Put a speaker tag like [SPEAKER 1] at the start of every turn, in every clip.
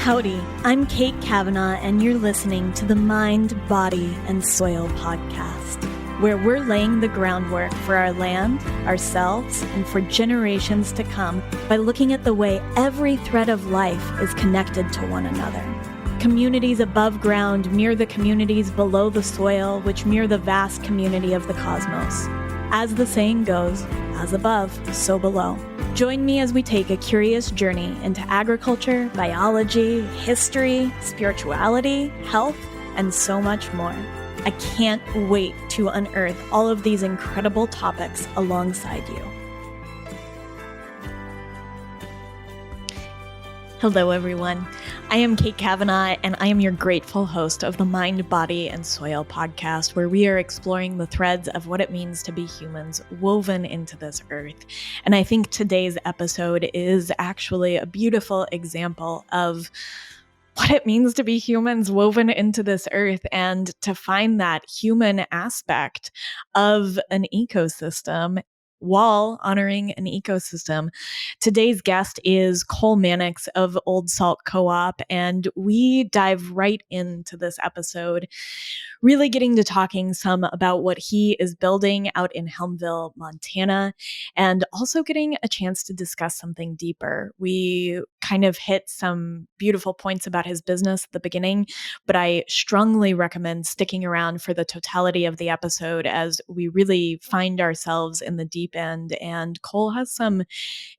[SPEAKER 1] Howdy, I'm Kate Kavanaugh, and you're listening to the Mind, Body, and Soil podcast, where we're laying the groundwork for our land, ourselves, and for generations to come by looking at the way every thread of life is connected to one another. Communities above ground mirror the communities below the soil, which mirror the vast community of the cosmos. As the saying goes, as above, so below. Join me as we take a curious journey into agriculture, biology, history, spirituality, health, and so much more. I can't wait to unearth all of these incredible topics alongside you. Hello, everyone. I am Kate Kavanaugh, and I am your grateful host of the Mind, Body, and Soil podcast, where we are exploring the threads of what it means to be humans woven into this earth. And I think today's episode is actually a beautiful example of what it means to be humans woven into this earth and to find that human aspect of an ecosystem while honoring an ecosystem. Today's guest is Cole Mannix of Old Salt Co-op, and we dive right into this episode, really getting to talking some about what he is building out in Helmville, Montana, and also getting a chance to discuss something deeper. We kind of hit some beautiful points about his business at the beginning, but I strongly recommend sticking around for the totality of the episode as we really find ourselves in the deep end. And Cole has some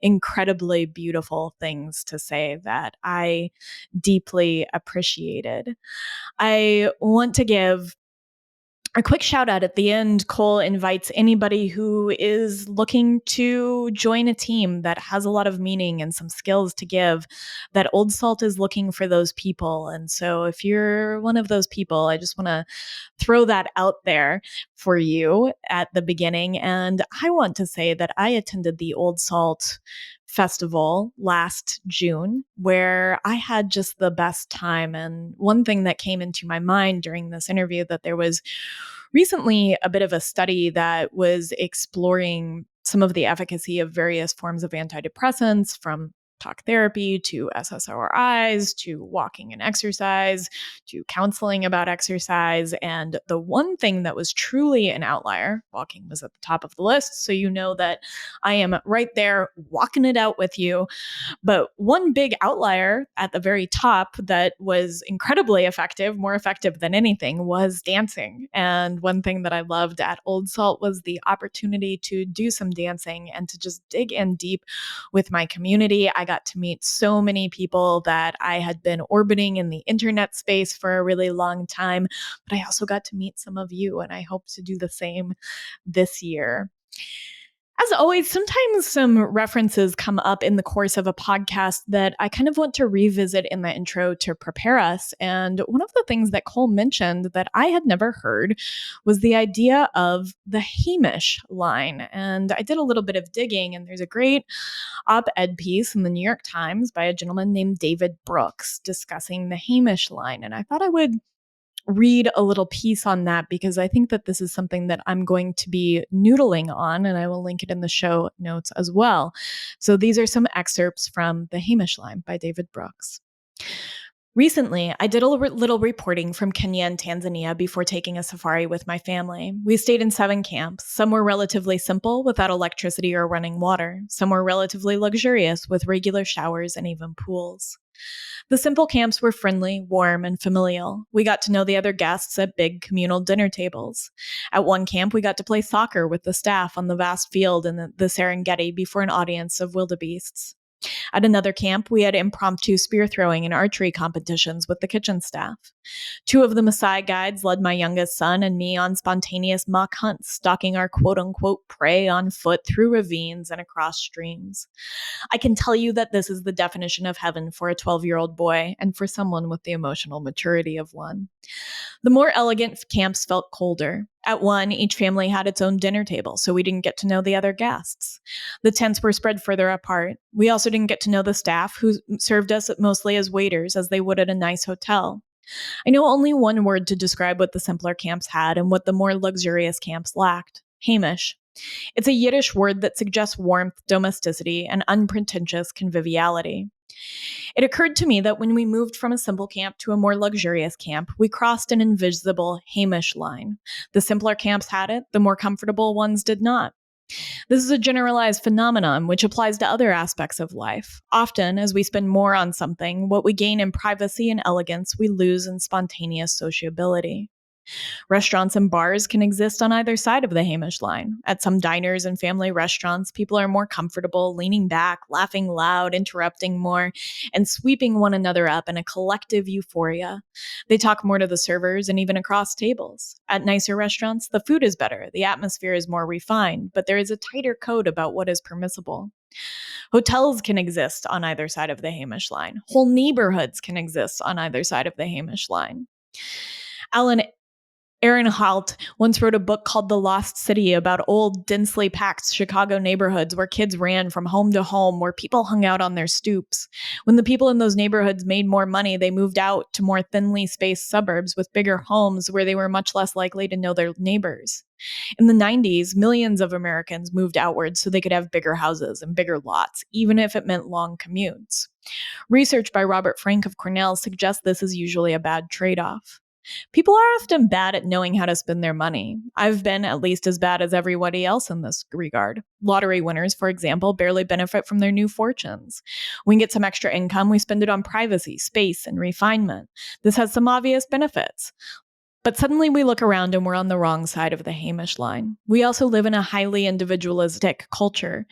[SPEAKER 1] incredibly beautiful things to say that I deeply appreciated. I want to give a quick shout out at the end. Cole invites anybody who is looking to join a team that has a lot of meaning and some skills to give, that Old Salt is looking for those people. And so if you're one of those people, I just want to throw that out there for you at the beginning. And I want to say that I attended the Old Salt Festival last June, where I had just the best time. And one thing that came into my mind during this interview, that there was recently a bit of a study that was exploring some of the efficacy of various forms of antidepressants, from talk therapy to SSRIs to walking and exercise to counseling about exercise. And the one thing that was truly an outlier, walking was at the top of the list. So you know that I am right there walking it out with you. But one big outlier at the very top that was incredibly effective, more effective than anything, was dancing. And one thing that I loved at Old Salt was the opportunity to do some dancing and to just dig in deep with my community. I got to meet so many people that I had been orbiting in the internet space for a really long time, but I also got to meet some of you, and I hope to do the same this year. As always, sometimes some references come up in the course of a podcast that I kind of want to revisit in the intro to prepare us. And one of the things that Cole mentioned that I had never heard was the idea of the Hamish line. And I did a little bit of digging, and there's a great op-ed piece in the New York Times by a gentleman named David Brooks discussing the Hamish line. And I thought I would read a little piece on that, because I think that this is something that I'm going to be noodling on, and I will link it in the show notes as well. So these are some excerpts from The Hamish Line by David Brooks. Recently, I did a little reporting from Kenya and Tanzania before taking a safari with my family. We stayed in 7 camps. Some were relatively simple, without electricity or running water. Some were relatively luxurious, with regular showers and even pools. The simple camps were friendly, warm, and familial. We got to know the other guests at big communal dinner tables. At one camp, we got to play soccer with the staff on the vast field in the Serengeti before an audience of wildebeests. At another camp, we had impromptu spear throwing and archery competitions with the kitchen staff. 2 of the Maasai guides led my youngest son and me on spontaneous mock hunts, stalking our quote-unquote prey on foot through ravines and across streams. I can tell you that this is the definition of heaven for a 12-year-old boy and for someone with the emotional maturity of one. The more elegant camps felt colder. At one, each family had its own dinner table, so we didn't get to know the other guests. The tents were spread further apart. We also didn't get to know the staff, who served us mostly as waiters, as they would at a nice hotel. I know only one word to describe what the simpler camps had and what the more luxurious camps lacked: Hamish. It's a Yiddish word that suggests warmth, domesticity, and unpretentious conviviality. It occurred to me that when we moved from a simple camp to a more luxurious camp, we crossed an invisible Hamish line. The simpler camps had it, the more comfortable ones did not. This is a generalized phenomenon which applies to other aspects of life. Often, as we spend more on something, what we gain in privacy and elegance, we lose in spontaneous sociability. Restaurants and bars can exist on either side of the Hamish line. At some diners and family restaurants, people are more comfortable, leaning back, laughing loud, interrupting more, and sweeping one another up in a collective euphoria. They talk more to the servers and even across tables. At nicer restaurants, the food is better, the atmosphere is more refined, but there is a tighter code about what is permissible. Hotels can exist on either side of the Hamish line. Whole neighborhoods can exist on either side of the Hamish line. Alan Ehrenhalt once wrote a book called The Lost City about old, densely packed Chicago neighborhoods where kids ran from home to home, where people hung out on their stoops. When the people in those neighborhoods made more money, they moved out to more thinly spaced suburbs with bigger homes where they were much less likely to know their neighbors. In the 90s, millions of Americans moved outwards so they could have bigger houses and bigger lots, even if it meant long commutes. Research by Robert Frank of Cornell suggests this is usually a bad trade-off. People are often bad at knowing how to spend their money. I've been at least as bad as everybody else in this regard. Lottery winners, for example, barely benefit from their new fortunes. When we get some extra income, we spend it on privacy, space, and refinement. This has some obvious benefits. But suddenly we look around and we're on the wrong side of the Hamish line. We also live in a highly individualistic culture.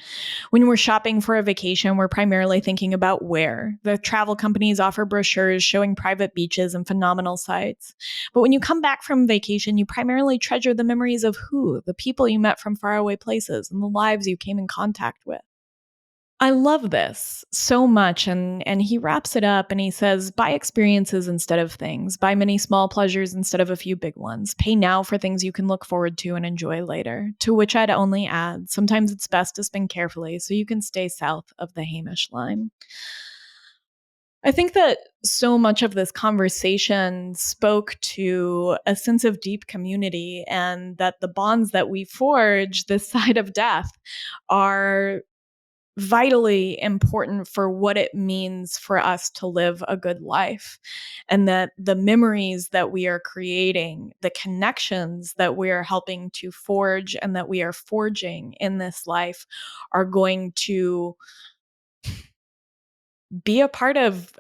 [SPEAKER 1] When we're shopping for a vacation, we're primarily thinking about where. The travel companies offer brochures showing private beaches and phenomenal sights. But when you come back from vacation, you primarily treasure the memories of who, the people you met from faraway places, and the lives you came in contact with. I love this so much, and he wraps it up and he says, buy experiences instead of things, buy many small pleasures instead of a few big ones, pay now for things you can look forward to and enjoy later, to which I'd only add, sometimes it's best to spend carefully so you can stay south of the Hamish line. I think that so much of this conversation spoke to a sense of deep community, and that the bonds that we forge this side of death are vitally important for what it means for us to live a good life. And that the memories that we are creating, the connections that we are helping to forge and that we are forging in this life are going to be a part of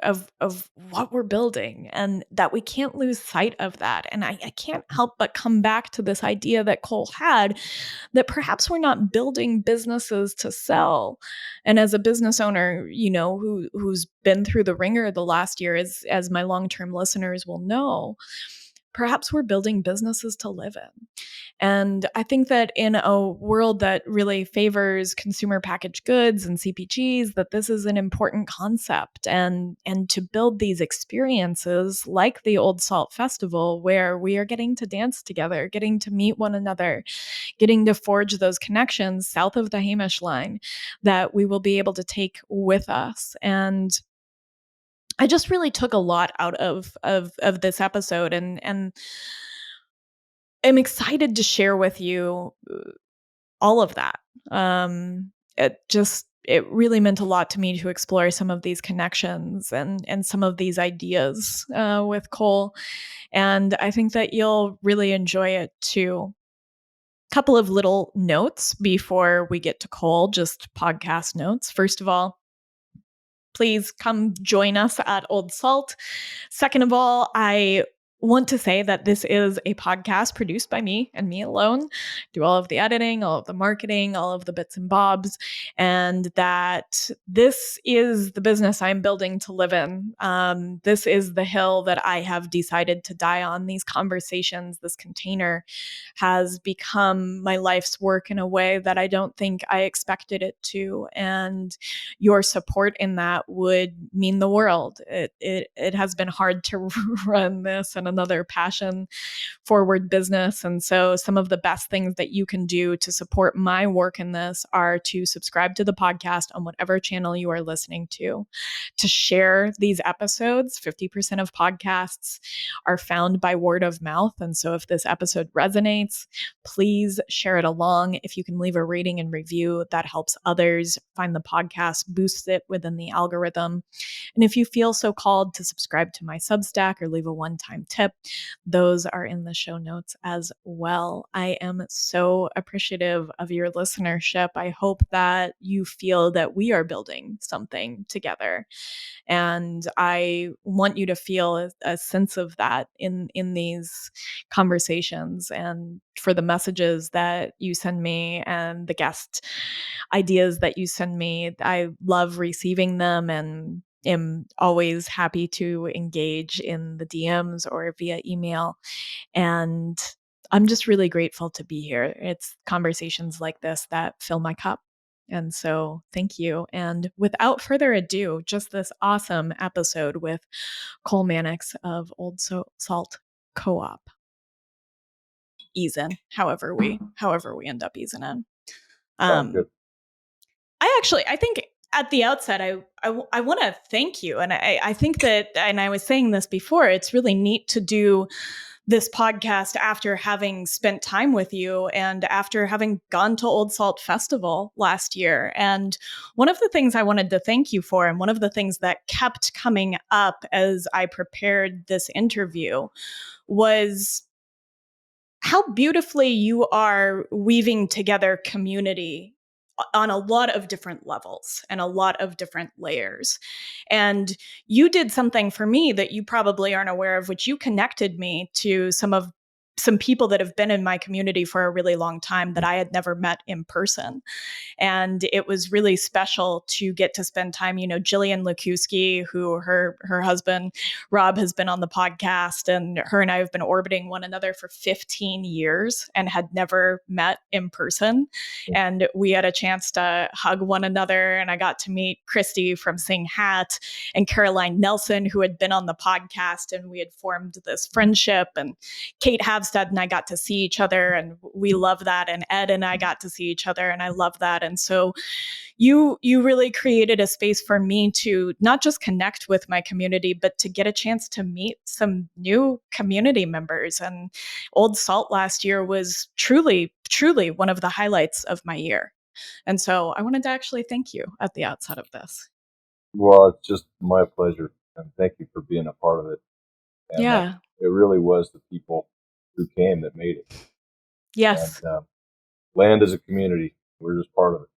[SPEAKER 1] what we're building, and that we can't lose sight of that. And I can't help but come back to this idea that Cole had, that perhaps we're not building businesses to sell. And as a business owner, who's been through the ringer the last year, as my long-term listeners will know, perhaps we're building businesses to live in. And I think that in a world that really favors consumer packaged goods and CPGs, that this is an important concept. And to build these experiences like the Old Salt Festival, where we are getting to dance together, getting to meet one another, getting to forge those connections south of the Hamish line that we will be able to take with us. And I just really took a lot out of this episode, and I'm excited to share with you all of that. It really meant a lot to me to explore some of these connections and some of these ideas with Cole. And I think that you'll really enjoy it too. Couple of little notes before we get to Cole, just podcast notes. First of all, please come join us at Old Salt. Second of all, I want to say that this is a podcast produced by me and me alone. Do all of the editing, all of the marketing, all of the bits and bobs, and that this is the business I'm building to live in. This is the hill that I have decided to die on. These conversations, this container has become my life's work in a way that I don't think I expected it to. And your support in that would mean the world. It has been hard to run this, and another passion forward business. And so some of the best things that you can do to support my work in this are to subscribe to the podcast on whatever channel you are listening to share these episodes. 50% of podcasts are found by word of mouth. And so if this episode resonates, please share it along. If you can leave a rating and review, that helps others find the podcast, boosts it within the algorithm. And if you feel so called to subscribe to my Substack or leave a one-time tip, those are in the show notes as well. I am so appreciative of your listenership. I hope that you feel that we are building something together. And I want you to feel a sense of that in these conversations, and for the messages that you send me and the guest ideas that you send me. I love receiving them and am always happy to engage in the DMs or via email. And I'm just really grateful to be here. It's conversations like this that fill my cup. And so thank you. And without further ado, just this awesome episode with Cole Mannix of Old Salt Co-op. Ease in, however we end up easing in.
[SPEAKER 2] Good.
[SPEAKER 1] I think at the outset, I want to thank you. And I think that, and I was saying this before, it's really neat to do this podcast after having spent time with you and after having gone to Old Salt Festival last year. And one of the things I wanted to thank you for, and one of the things that kept coming up as I prepared this interview, was how beautifully you are weaving together community on a lot of different levels and a lot of different layers. And you did something for me that you probably aren't aware of, which you connected me to some people that have been in my community for a really long time that I had never met in person. And it was really special to get to spend time. You know, Jillian Lukuski, who her husband, Rob, has been on the podcast, and her and I have been orbiting one another for 15 years and had never met in person. And we had a chance to hug one another. And I got to meet Christy from Sing Hat and Caroline Nelson, who had been on the podcast, and we had formed this friendship. And Kate Havstad and I got to see each other, and we love that. And Ed and I got to see each other, and I love that. And so you really created a space for me to not just connect with my community, but to get a chance to meet some new community members. And Old Salt last year was truly, truly one of the highlights of my year. And so I wanted to actually thank you at the outset of this.
[SPEAKER 2] Well, it's just my pleasure, and thank you for being a part of it. And
[SPEAKER 1] yeah.
[SPEAKER 2] It really was the people who came that made it.
[SPEAKER 1] Yes.
[SPEAKER 2] And land as a community, we're just part of it.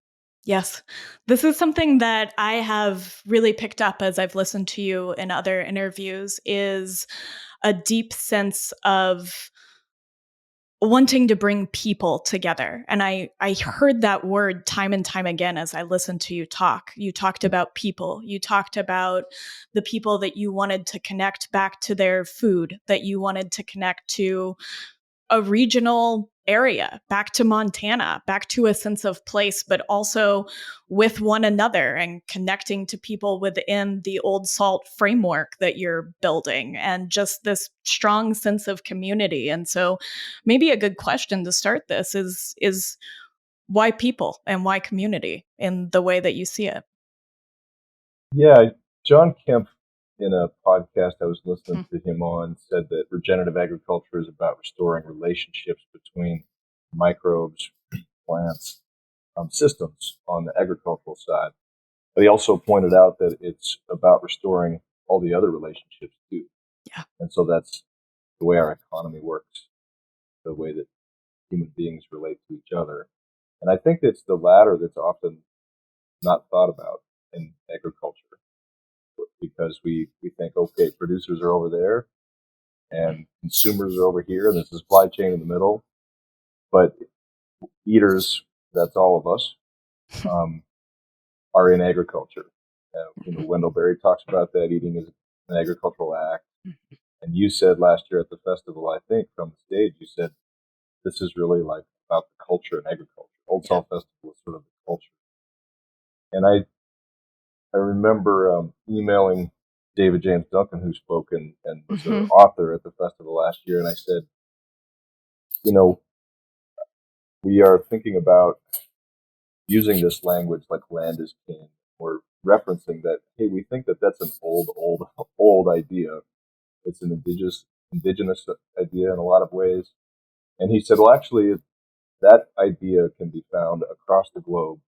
[SPEAKER 1] Yes. This is something that I have really picked up as I've listened to you in other interviews, is a deep sense of wanting to bring people together. And I heard that word time and time again as I listened to you talk. You talked about people. You talked about the people that you wanted to connect back to their food, that you wanted to connect to a regional area, back to Montana, back to a sense of place, but also with one another and connecting to people within the Old Salt framework that you're building, and just this strong sense of community. And so maybe a good question to start this is why people and why community in the way that you see it?
[SPEAKER 2] Yeah, John Kemp, in a podcast I was listening to him on, said that regenerative agriculture is about restoring relationships between microbes, plants, systems on the agricultural side. But he also pointed out that it's about restoring all the other relationships too.
[SPEAKER 1] Yeah.
[SPEAKER 2] And so that's the way our economy works, the way that human beings relate to each other. And I think it's the latter that's often not thought about in agriculture, because we think, okay, producers are over there and consumers are over here and there's a supply chain in the middle. But eaters, that's all of us, are in agriculture. Wendell Berry talks about that, eating is an agricultural act. And you said last year at the festival, I think from the stage, you said, this is really like about the culture and agriculture. Old Salt Festival is sort of the culture. And I remember emailing David James Duncan, who spoke and was an
[SPEAKER 1] Mm-hmm.
[SPEAKER 2] author at the festival last year, and I said, you know, we are thinking about using this language like land is king. We're referencing that, hey, we think that that's an old idea. It's an indigenous idea in a lot of ways. And he said, well, actually, that idea can be found across the globe,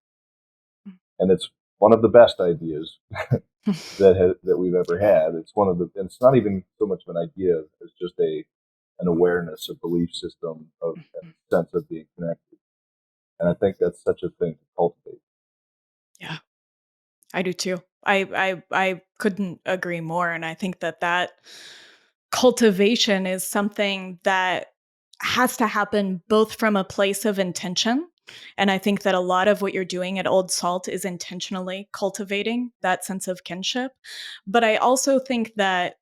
[SPEAKER 2] and it's one of the best ideas that we've ever had. It's one of the, and it's not even so much of an idea as just an awareness, a belief system of and a sense of being connected. And I think that's such a thing to cultivate.
[SPEAKER 1] Yeah, I do too. I couldn't agree more, and I think that cultivation is something that has to happen both from a place of intention. And I think that a lot of what you're doing at Old Salt is intentionally cultivating that sense of kinship. But I also think that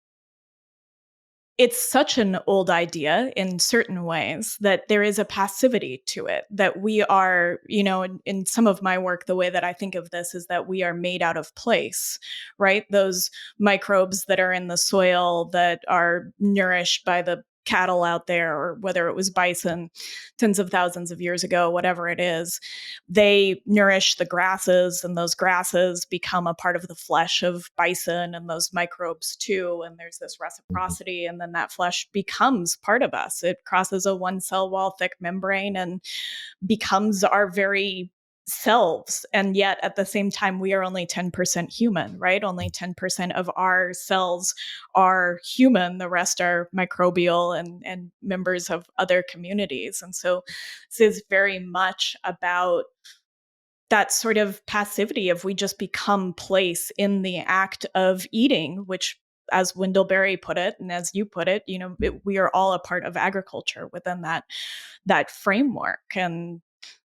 [SPEAKER 1] it's such an old idea in certain ways that there is a passivity to it, that we are, in some of my work, the way that I think of this is that we are made out of place, right? Those microbes that are in the soil that are nourished by the cattle out there, or whether it was bison tens of thousands of years ago, whatever it is, they nourish the grasses, and those grasses become a part of the flesh of bison and those microbes too. And there's this
[SPEAKER 2] Mhm.
[SPEAKER 1] reciprocity, and then that flesh becomes part of us. It crosses a one cell wall thick membrane and becomes our very selves. And yet at the same time, we are only 10% human, right? Only 10% of our cells are human. The rest are microbial and members of other communities. And so this is very much about that sort of passivity of we just become place in the act of eating, which, as Wendell Berry put it, and as you put it, we are all a part of agriculture within that framework. And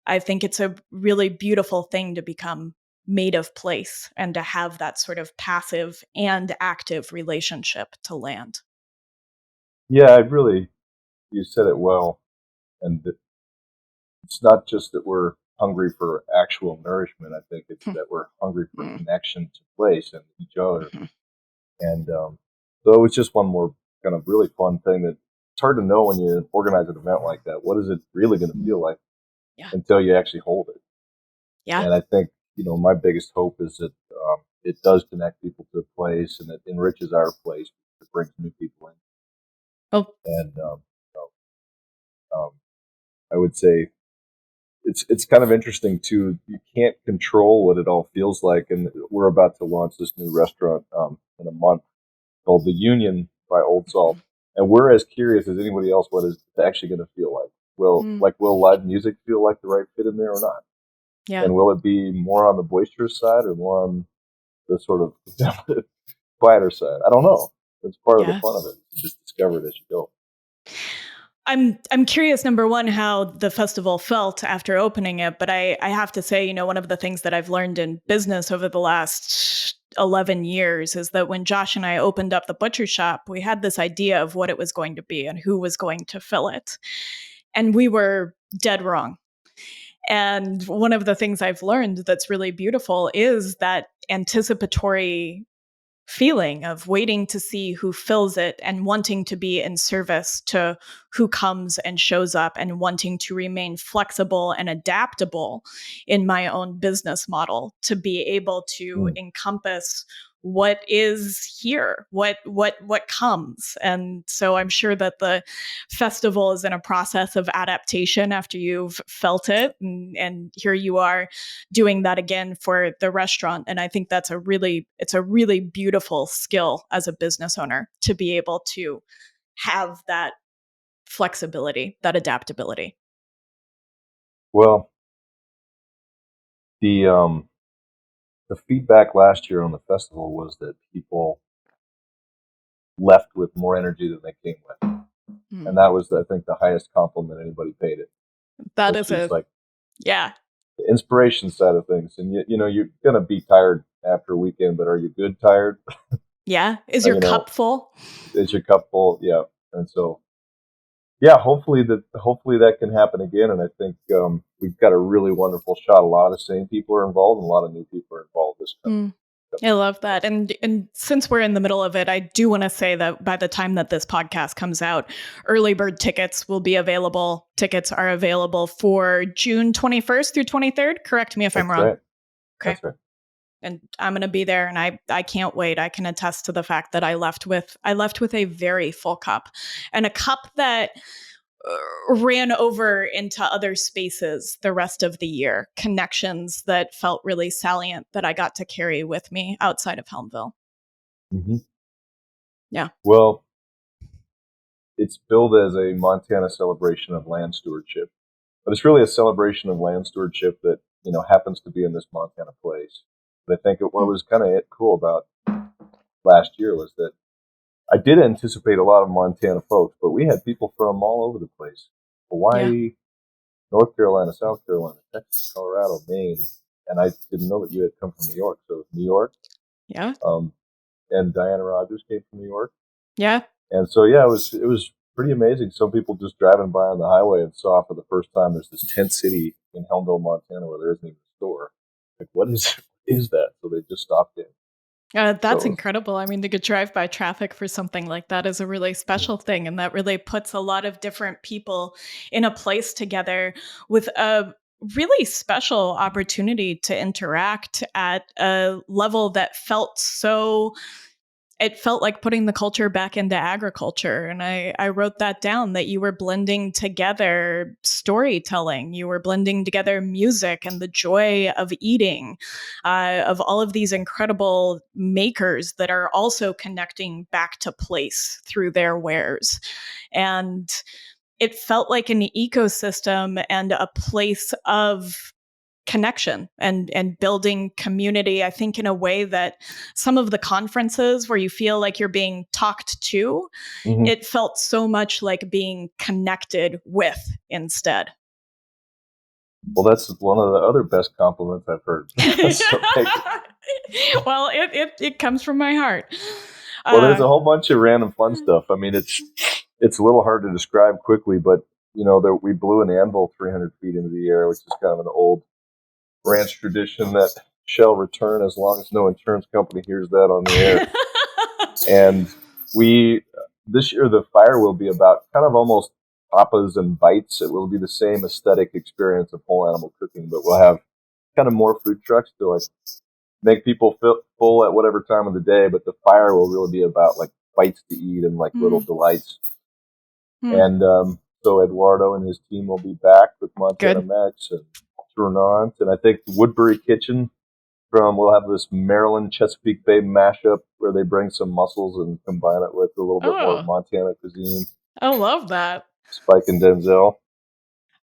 [SPEAKER 1] I think it's a really beautiful thing to become made of place and to have that sort of passive and active relationship to land.
[SPEAKER 2] Yeah, you said it well. And it's not just that we're hungry for actual nourishment. I think it's that we're hungry for connection to place and each other. And so it was just one more kind of really fun thing that it's hard to know when you organize an event like that. What is it really going to feel like
[SPEAKER 1] Yeah.
[SPEAKER 2] until you actually hold it?
[SPEAKER 1] Yeah.
[SPEAKER 2] And I think, my biggest hope is that it does connect people to a place and it enriches our place. It brings new people in.
[SPEAKER 1] Oh,
[SPEAKER 2] And um, I would say it's kind of interesting too. You can't control what it all feels like. And we're about to launch this new restaurant in a month called The Union by Old Salt. And we're as curious as anybody else what is it actually going to feel like.
[SPEAKER 1] mm,
[SPEAKER 2] Will live music feel like the right fit in there or not?
[SPEAKER 1] yeah.
[SPEAKER 2] And will it be more on the boisterous side or more on the sort of quieter side? I don't know. It's part of the
[SPEAKER 1] Yeah.
[SPEAKER 2] fun of it. You just discover it as you go.
[SPEAKER 1] I'm curious, number one, how the festival felt after opening it, but I have to say, one of the things that I've learned in business over the last 11 years is that when Josh and I opened up the butcher shop, we had this idea of what it was going to be and who was going to fill it. And we were dead wrong. And one of the things I've learned that's really beautiful is that anticipatory feeling of waiting to see who fills it and wanting to be in service to who comes and shows up, and wanting to remain flexible and adaptable in my own business model to be able to
[SPEAKER 2] Mm.
[SPEAKER 1] encompass what is here, what comes. And so I'm sure that the festival is in a process of adaptation after you've felt it, and here you are doing that again for the restaurant. And I think it's a really beautiful skill as a business owner to be able to have that flexibility, that adaptability.
[SPEAKER 2] Well, the the feedback last year on the festival was that people left with more energy than they came with,
[SPEAKER 1] Mm.
[SPEAKER 2] and that was, I think, the highest compliment anybody paid it,
[SPEAKER 1] That
[SPEAKER 2] which
[SPEAKER 1] is
[SPEAKER 2] is like
[SPEAKER 1] yeah,
[SPEAKER 2] the inspiration side of things. And you're gonna be tired after a weekend, but are you good tired?
[SPEAKER 1] yeah. Is
[SPEAKER 2] Or,
[SPEAKER 1] your cup full?
[SPEAKER 2] is your cup full? Yeah. And so, yeah, hopefully that can happen again. And I think we've got a really wonderful shot. A lot of the same people are involved, and a lot of new people are involved this time.
[SPEAKER 1] Mm. I love that. And since we're in the middle of it, I do want to say that by the time that this podcast comes out, early bird tickets will be available. Tickets are available for June 21st through 23rd. Correct me if I'm wrong.
[SPEAKER 2] Right.
[SPEAKER 1] Okay.
[SPEAKER 2] That's right.
[SPEAKER 1] And I'm going to be there, and I can't wait. I can attest to the fact that I left with a very full cup, and a cup that ran over into other spaces the rest of the year, connections that felt really salient that I got to carry with me outside of Helmville.
[SPEAKER 2] Mm-hmm.
[SPEAKER 1] Yeah.
[SPEAKER 2] Well, it's billed as a Montana celebration of land stewardship, but it's really a celebration of land stewardship that, happens to be in this Montana place. But I think what was kind of cool about last year was that I did anticipate a lot of Montana folks, but we had people from all over the place. Hawaii, North Carolina, South Carolina, Texas, Colorado, Maine, and I didn't know that you had come from New York. So New York,
[SPEAKER 1] Yeah.
[SPEAKER 2] And Diana Rogers came from New York.
[SPEAKER 1] Yeah.
[SPEAKER 2] And so, yeah, it was pretty amazing. Some people just driving by on the highway and saw for the first time there's this tent city in Helmville, Montana, where there isn't even a store. Like, what is that? So they just stopped in.
[SPEAKER 1] That's incredible. I mean, to get drive-by traffic for something like that is a really special thing, and that really puts a lot of different people in a place together with a really special opportunity to interact at a level that it felt like putting the culture back into agriculture. And I wrote that down, that you were blending together storytelling, you were blending together music and the joy of eating, of all of these incredible makers that are also connecting back to place through their wares. And it felt like an ecosystem and a place of connection and building community, I think, in a way that some of the conferences where you feel like you're being talked to, it felt so much like being connected with instead.
[SPEAKER 2] Well, that's one of the other best compliments I've heard.
[SPEAKER 1] Well, it comes from my heart.
[SPEAKER 2] Well, there's a whole bunch of random fun stuff. I mean, it's a little hard to describe quickly, but we blew an anvil 300 feet into the air, which is kind of an old ranch tradition that shall return as long as no insurance company hears that on the air. And this year, the fire will be about kind of almost tapas and bites. It will be the same aesthetic experience of whole animal cooking, but we'll have kind of more food trucks to like make people feel full at whatever time of the day. But the fire will really be about like bites to eat and like little delights. And so Eduardo and his team will be back with Montana Mex and Tournant, and I think the Woodbury Kitchen we'll have this Maryland Chesapeake Bay mashup where they bring some mussels and combine it with a little bit more Montana cuisine.
[SPEAKER 1] I love that.
[SPEAKER 2] Spike and Denzel.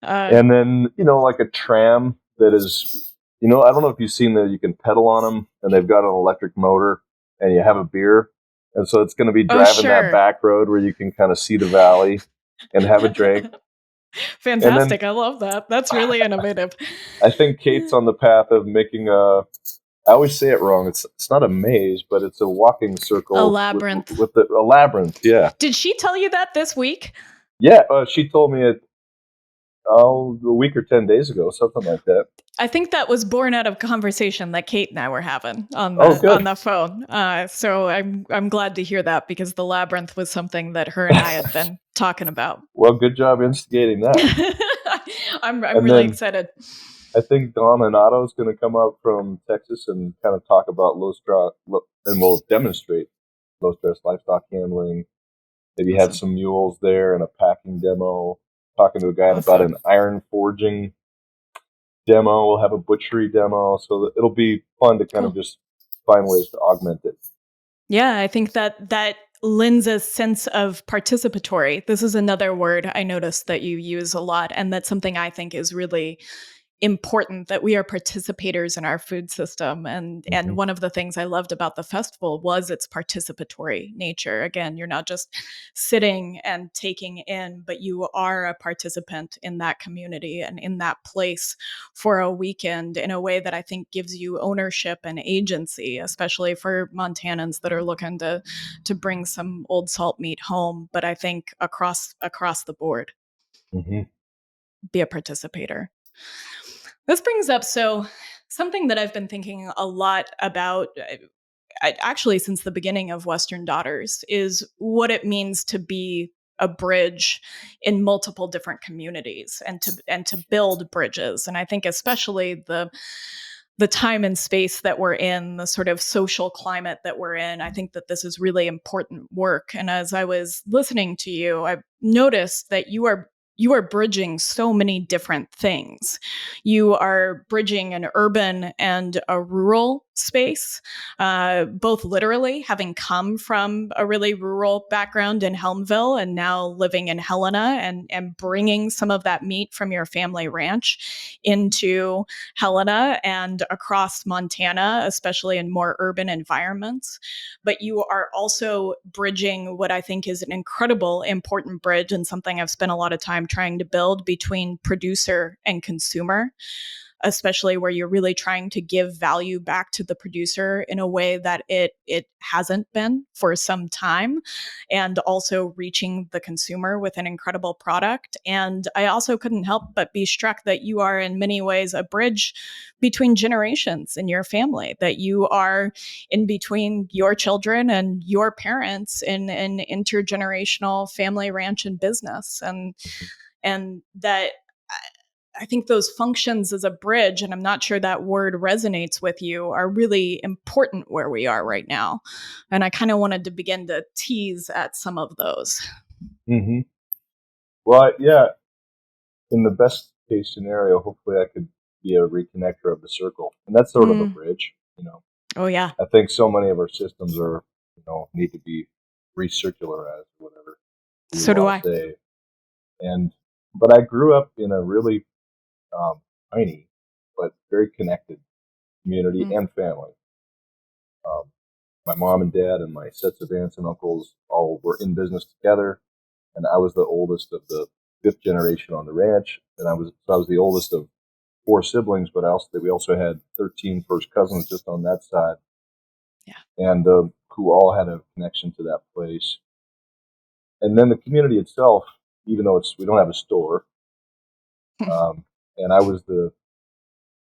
[SPEAKER 2] And then, like a tram that is, I don't know if you've seen that you can pedal on them and they've got an electric motor and you have a beer. And so it's going to be driving that back road where you can kind of see the valley and have a drink.
[SPEAKER 1] Fantastic. Then, I love that. That's really innovative.
[SPEAKER 2] I think Kate's on the path of making I always say it wrong. It's not a maze, but it's a walking circle.
[SPEAKER 1] A labyrinth.
[SPEAKER 2] A labyrinth, yeah.
[SPEAKER 1] Did she tell you that this week?
[SPEAKER 2] Yeah, she told me it a week or 10 days ago, something like that.
[SPEAKER 1] I think that was born out of a conversation that Kate and I were having on the phone. So I'm glad to hear that, because the labyrinth was something that her and I had been talking about.
[SPEAKER 2] Well, good job instigating that.
[SPEAKER 1] I'm really excited.
[SPEAKER 2] I think Don Hanato is going to come up from Texas and kind of talk about and we'll demonstrate low-stress livestock handling. Maybe have some mules there and a packing demo. Talking to a guy about an iron forging demo. We'll have a butchery demo. So it'll be fun to kind of just find ways to augment it.
[SPEAKER 1] Yeah, I think that lends a sense of participatory. This is another word I noticed that you use a lot, and that's something I think is really important, that we are participators in our food system. And one of the things I loved about the festival was its participatory nature. Again, you're not just sitting and taking in, but you are a participant in that community and in that place for a weekend in a way that I think gives you ownership and agency, especially for Montanans that are looking to bring some old salt meat home. But I think across the board, be a participator. This brings up something that I've been thinking a lot about actually since the beginning of Western Daughters, is what it means to be a bridge in multiple different communities, and to build bridges. And I think especially the time and space that we're in, the sort of social climate that we're in, I think that this is really important work. And as I was listening to you, I noticed that you are bridging so many different things. You are bridging an urban and a rural space, both literally, having come from a really rural background in Helmville and now living in Helena, and bringing some of that meat from your family ranch into Helena and across Montana, especially in more urban environments. But you are also bridging what I think is an incredible, important bridge, and something I've spent a lot of time trying to build, between producer and consumer, especially where you're really trying to give value back to the producer in a way that it hasn't been for some time, and also reaching the consumer with an incredible product. And I also couldn't help but be struck that you are in many ways a bridge between generations in your family, that you are in between your children and your parents in an intergenerational family ranch and business. And that I think those functions as a bridge, and I'm not sure that word resonates with you, are really important where we are right now. And I kind of wanted to begin to tease at some of those.
[SPEAKER 2] Mm-hmm. Well, yeah, in the best case scenario, hopefully I could be a reconnector of the circle. And that's sort of a bridge, you know.
[SPEAKER 1] Oh, yeah.
[SPEAKER 2] I think so many of our systems are, need to be recircularized, whatever you
[SPEAKER 1] So do
[SPEAKER 2] want
[SPEAKER 1] I.
[SPEAKER 2] to say. But I grew up in a really tiny but very connected community and family. My mom and dad and my sets of aunts and uncles all were in business together, and I was the oldest of the fifth generation on the ranch, and I was the oldest of four siblings, but we also had 13 first cousins just on that side, and who all had a connection to that place. And then the community itself, even though we don't have a store, and I was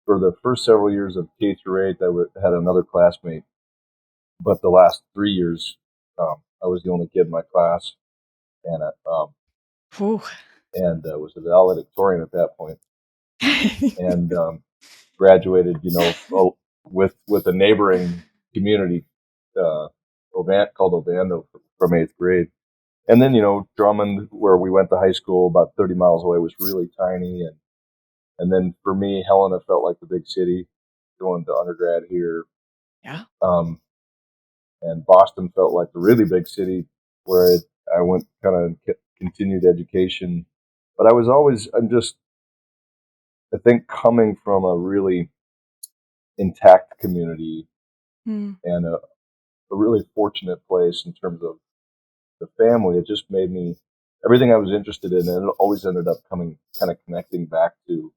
[SPEAKER 2] for the first several years of K through 8, I had another classmate, but the last 3 years, I was the only kid in my class, and was a valedictorian at that point, and graduated, with a neighboring community, called Ovando, from 8th grade. And then, Drummond, where we went to high school about 30 miles away, was really tiny. And then for me, Helena felt like the big city, going to undergrad here.
[SPEAKER 1] Yeah.
[SPEAKER 2] And Boston felt like the really big city, where I went kind of continued education. But I think coming from a really intact community and a really fortunate place in terms of the family, it just made me, everything I was interested in, and it always ended up connecting back to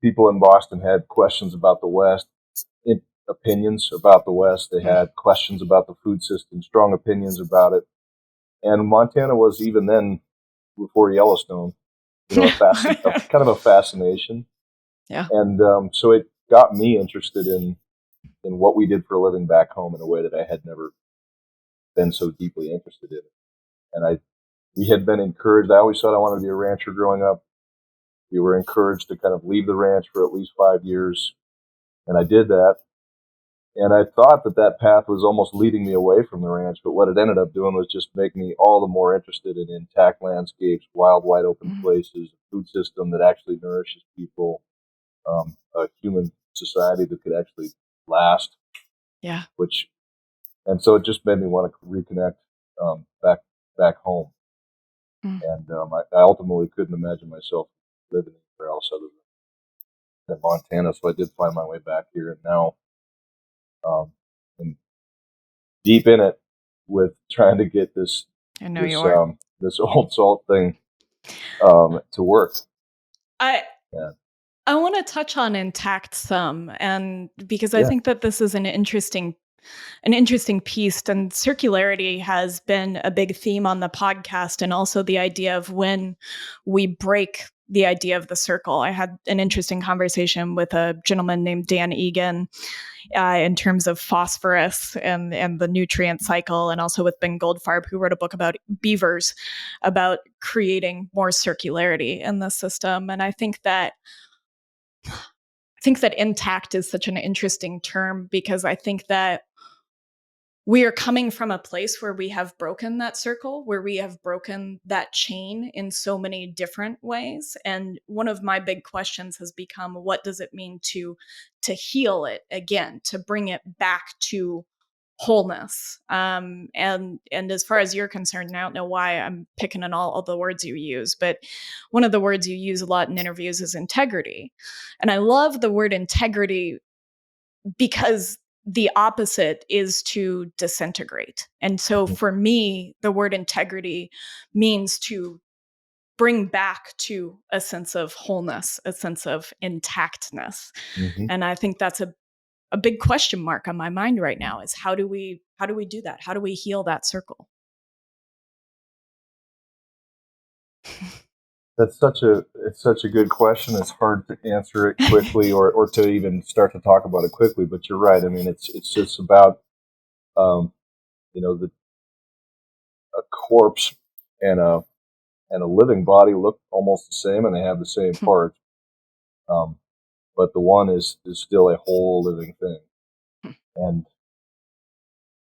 [SPEAKER 2] people in Boston had questions about the West, opinions about the West. They had questions about the food system, strong opinions about it. And Montana was, even then, before Yellowstone, kind of a fascination.
[SPEAKER 1] Yeah.
[SPEAKER 2] And so it got me interested in what we did for a living back home in a way that I had never been so deeply interested in. And we had been encouraged. I always thought I wanted to be a rancher growing up. We were encouraged to kind of leave the ranch for at least 5 years. And I did that. And I thought that path was almost leading me away from the ranch. But what it ended up doing was just make me all the more interested in intact landscapes, wild, wide open places, a food system that actually nourishes people, a human society that could actually last.
[SPEAKER 1] Yeah.
[SPEAKER 2] And so it just made me want to reconnect back home. And I ultimately couldn't imagine myself living anywhere else other than Montana. So I did find my way back here, and now I'm deep in it with trying to get this old salt thing to work.
[SPEAKER 1] I want to touch on intact some, and because I think that this is an interesting piece, and circularity has been a big theme on the podcast, and also the idea of when we break the idea of the circle. I had an interesting conversation with a gentleman named Dan Egan in terms of phosphorus and the nutrient cycle, and also with Ben Goldfarb, who wrote a book about beavers, about creating more circularity in the system. And I think that intact is such an interesting term, because I think that we are coming from a place where we have broken that circle, where we have broken that chain in so many different ways. And one of my big questions has become, what does it mean to heal it again, to bring it back to wholeness? And as far as you're concerned, and I don't know why I'm picking on all the words you use, but one of the words you use a lot in interviews is integrity. And I love the word integrity because the opposite is to disintegrate. And so for me, the word integrity means to bring back to a sense of wholeness, a sense of intactness.
[SPEAKER 2] Mm-hmm.
[SPEAKER 1] And I think that's a big question mark on my mind right now, is how do we do that? How do we heal that circle?
[SPEAKER 2] It's such a good question. It's hard to answer it quickly or to even start to talk about it quickly. But you're right. I mean, it's just about a corpse and a living body look almost the same, and they have the same parts. But the one is still a whole living thing, and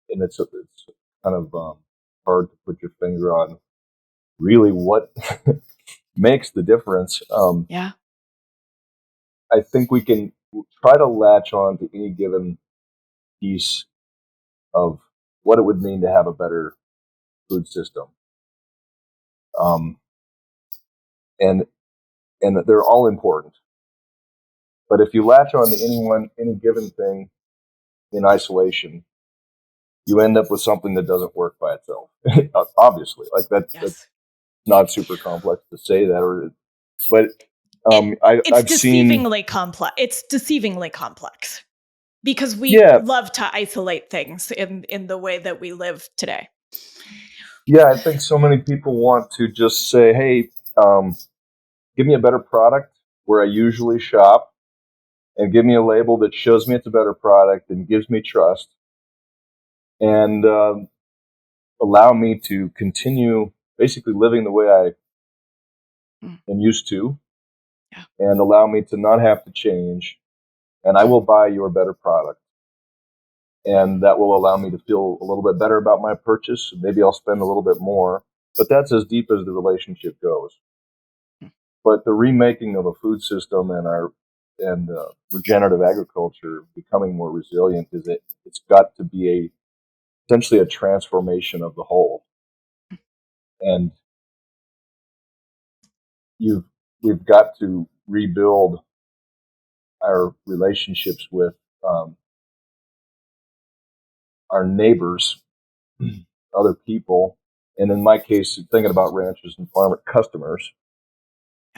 [SPEAKER 2] it's kind of hard to put your finger on really what makes the difference.
[SPEAKER 1] Yeah.
[SPEAKER 2] I think we can try to latch on to any given piece of what it would mean to have a better food system. And they're all important. But if you latch on to any given thing in isolation, you end up with something that doesn't work by itself. Obviously, like that's not super complex to say that, but I've
[SPEAKER 1] deceivingly complex. It's deceivingly complex because we love to isolate things in the way that we live today.
[SPEAKER 2] Yeah, I think so many people want to just say, hey, give me a better product where I usually shop, and give me a label that shows me it's a better product and gives me trust, and allow me to continue basically living the way I am used to, and allow me to not have to change, and I will buy your better product. And that will allow me to feel a little bit better about my purchase. Maybe I'll spend a little bit more, but that's as deep as the relationship goes. But the remaking of a food system and regenerative agriculture becoming more resilient it's got to be essentially a transformation of the whole. And we've got to rebuild our relationships with our neighbors, other people, and in my case, thinking about ranchers and farmer customers,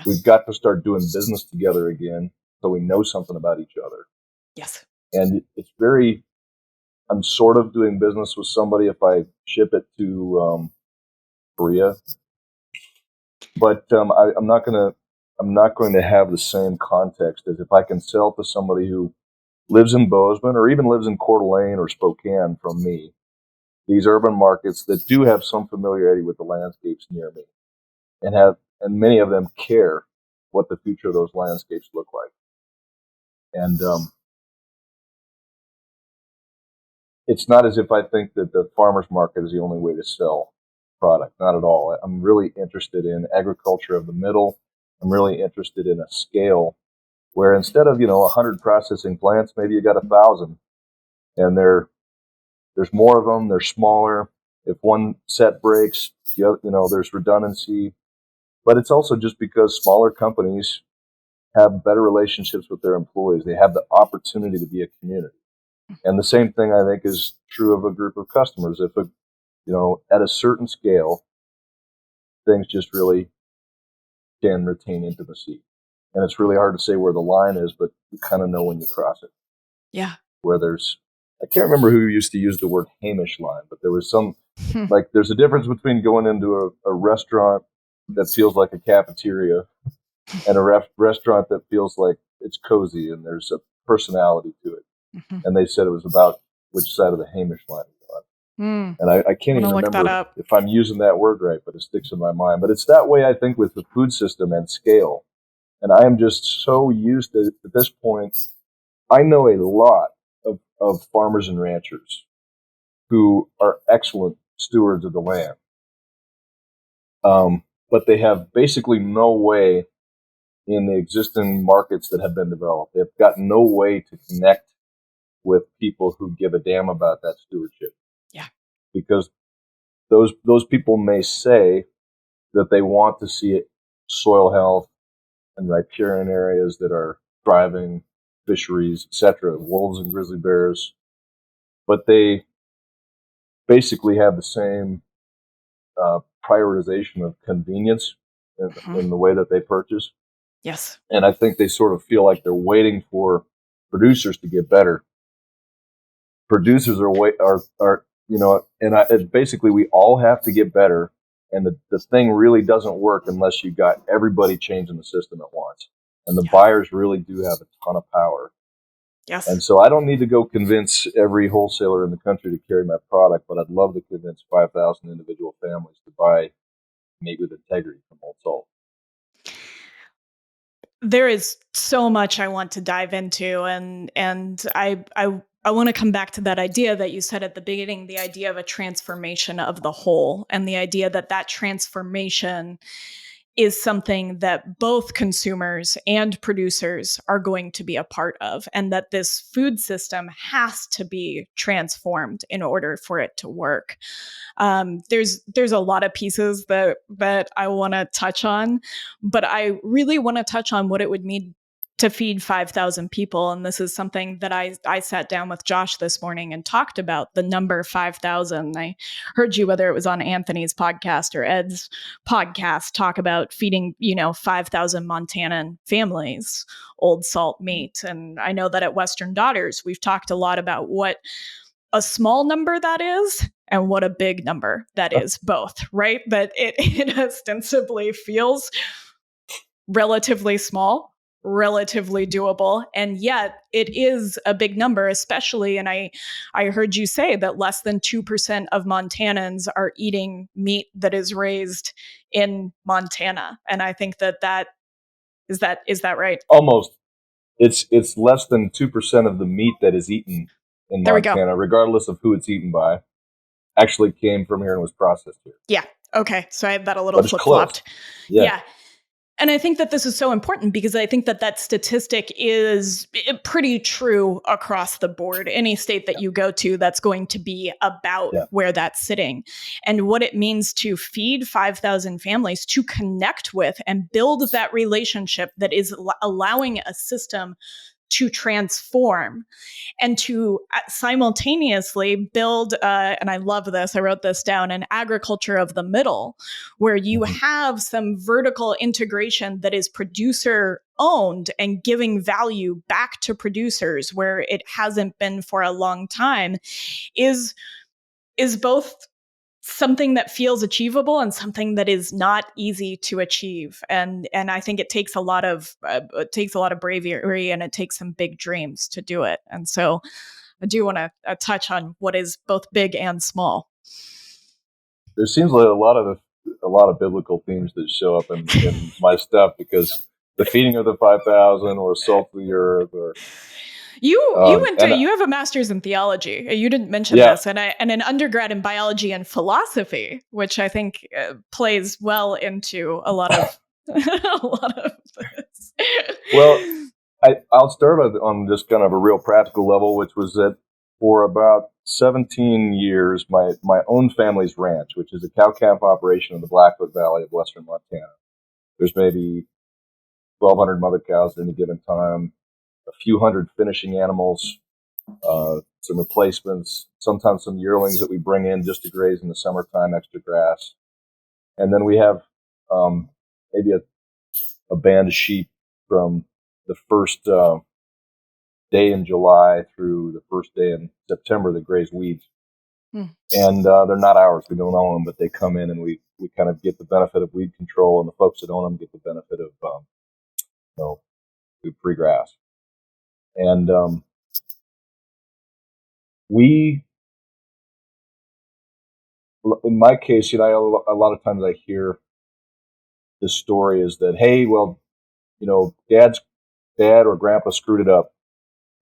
[SPEAKER 2] we've got to start doing business together again so we know something about each other.
[SPEAKER 1] Yes. And
[SPEAKER 2] it's I'm sort of doing business with somebody if I ship it to Korea, but I'm not going to have the same context as if I can sell to somebody who lives in Bozeman or even lives in Coeur d'Alene or Spokane from me. These urban markets that do have some familiarity with the landscapes near me, and many of them care what the future of those landscapes look like. And it's not as if I think that the farmer's market is the only way to sell product. Not at all. I'm really interested in agriculture of the middle. I'm really interested in a scale where instead of 100 processing plants, maybe you got 1,000, and there's more of them. They're smaller. If one set breaks, there's redundancy. But it's also just because smaller companies have better relationships with their employees. They have the opportunity to be a community. And the same thing I think is true of a group of customers. If at a certain scale, things just really can retain intimacy. And it's really hard to say where the line is, but you kind of know when you cross it.
[SPEAKER 1] Yeah.
[SPEAKER 2] Where I can't remember who used to use the word Hamish line, but there was some, there's a difference between going into a restaurant that feels like a cafeteria and a restaurant that feels like it's cozy and there's a personality to it.
[SPEAKER 1] Mm-hmm.
[SPEAKER 2] And they said it was about which side of the Hamish line you're on. And I can't even remember if I'm using that word right, but it sticks in my mind. But it's that way, I think, with the food system and scale. And I am just so used to, at this point, I know a lot of farmers and ranchers who are excellent stewards of the land. But they have basically no way in the existing markets that have been developed. They've got no way to connect with people who give a damn about that stewardship.
[SPEAKER 1] Yeah.
[SPEAKER 2] Because those people may say that they want to see soil health and riparian areas that are thriving, fisheries, etc., wolves and grizzly bears, but they basically have the same prioritization of convenience in the way that they purchase.
[SPEAKER 1] Yes.
[SPEAKER 2] And I think they sort of feel like they're waiting for producers to get better. Producers are and basically we all have to get better. And the thing really doesn't work unless you got everybody changing the system at once. And the buyers really do have a ton of power.
[SPEAKER 1] Yes.
[SPEAKER 2] And so I don't need to go convince every wholesaler in the country to carry my product, but I'd love to convince 5,000 individual families to buy meat with integrity from Old Salt.
[SPEAKER 1] There is so much I want to dive into, and I want to come back to that idea that you said at the beginning, the idea of a transformation of the whole, and the idea that transformation is something that both consumers and producers are going to be a part of, and that this food system has to be transformed in order for it to work. There's a lot of pieces that I want to touch on, but I really want to touch on what it would mean to feed 5,000 people. And this is something that I sat down with Josh this morning and talked about the number 5,000. I heard you, whether it was on Anthony's podcast or Ed's podcast, talk about feeding, 5,000 Montanan families Old Salt meat. And I know that at Western Daughters, we've talked a lot about what a small number that is and what a big number that is, both, right? That it ostensibly feels relatively small, relatively doable, and yet it is a big number, especially, and I heard you say that less than 2% of Montanans are eating meat that is raised in Montana. And I think that is that right?
[SPEAKER 2] Almost. It's less than 2% of the meat that is eaten in Montana, regardless of who it's eaten by, actually came from here and was processed here.
[SPEAKER 1] Yeah. Okay. So I have that a little flip-flopped. Yeah. And I think that this is so important because I think that statistic is pretty true across the board. Any state that you go to, that's going to be about where that's sitting. And what it means to feed 5,000 families, to connect with and build that relationship that is allowing a system to transform and to simultaneously build, and I love this, I wrote this down, an agriculture of the middle, where you have some vertical integration that is producer owned and giving value back to producers where it hasn't been for a long time, is both something that feels achievable and something that is not easy to achieve. And I think it takes a lot of bravery, and it takes some big dreams to do it. And so I do want to touch on what is both big and small.
[SPEAKER 2] There seems like a lot of biblical themes that show up in my stuff, because the feeding of the 5,000 or salt of the earth, or
[SPEAKER 1] you have a master's in theology. You didn't mention this, and an undergrad in biology and philosophy, which I think plays well into a lot of a lot of this.
[SPEAKER 2] Well, I'll start on just kind of a real practical level, which was that for about 17 years, my own family's ranch, which is a cow-calf operation in the Blackfoot Valley of western Montana. There's maybe 1,200 mother cows at any given time, a few hundred finishing animals, some replacements, sometimes some yearlings that we bring in just to graze in the summertime, extra grass. And then we have maybe a band of sheep from the first day in July through the first day in September that graze weeds. And they're not ours. We don't own them, but they come in and we kind of get the benefit of weed control, and the folks that own them get the benefit of to pre-grass. And in my case, a lot of times I hear the story is that, hey, well, dad or grandpa screwed it up,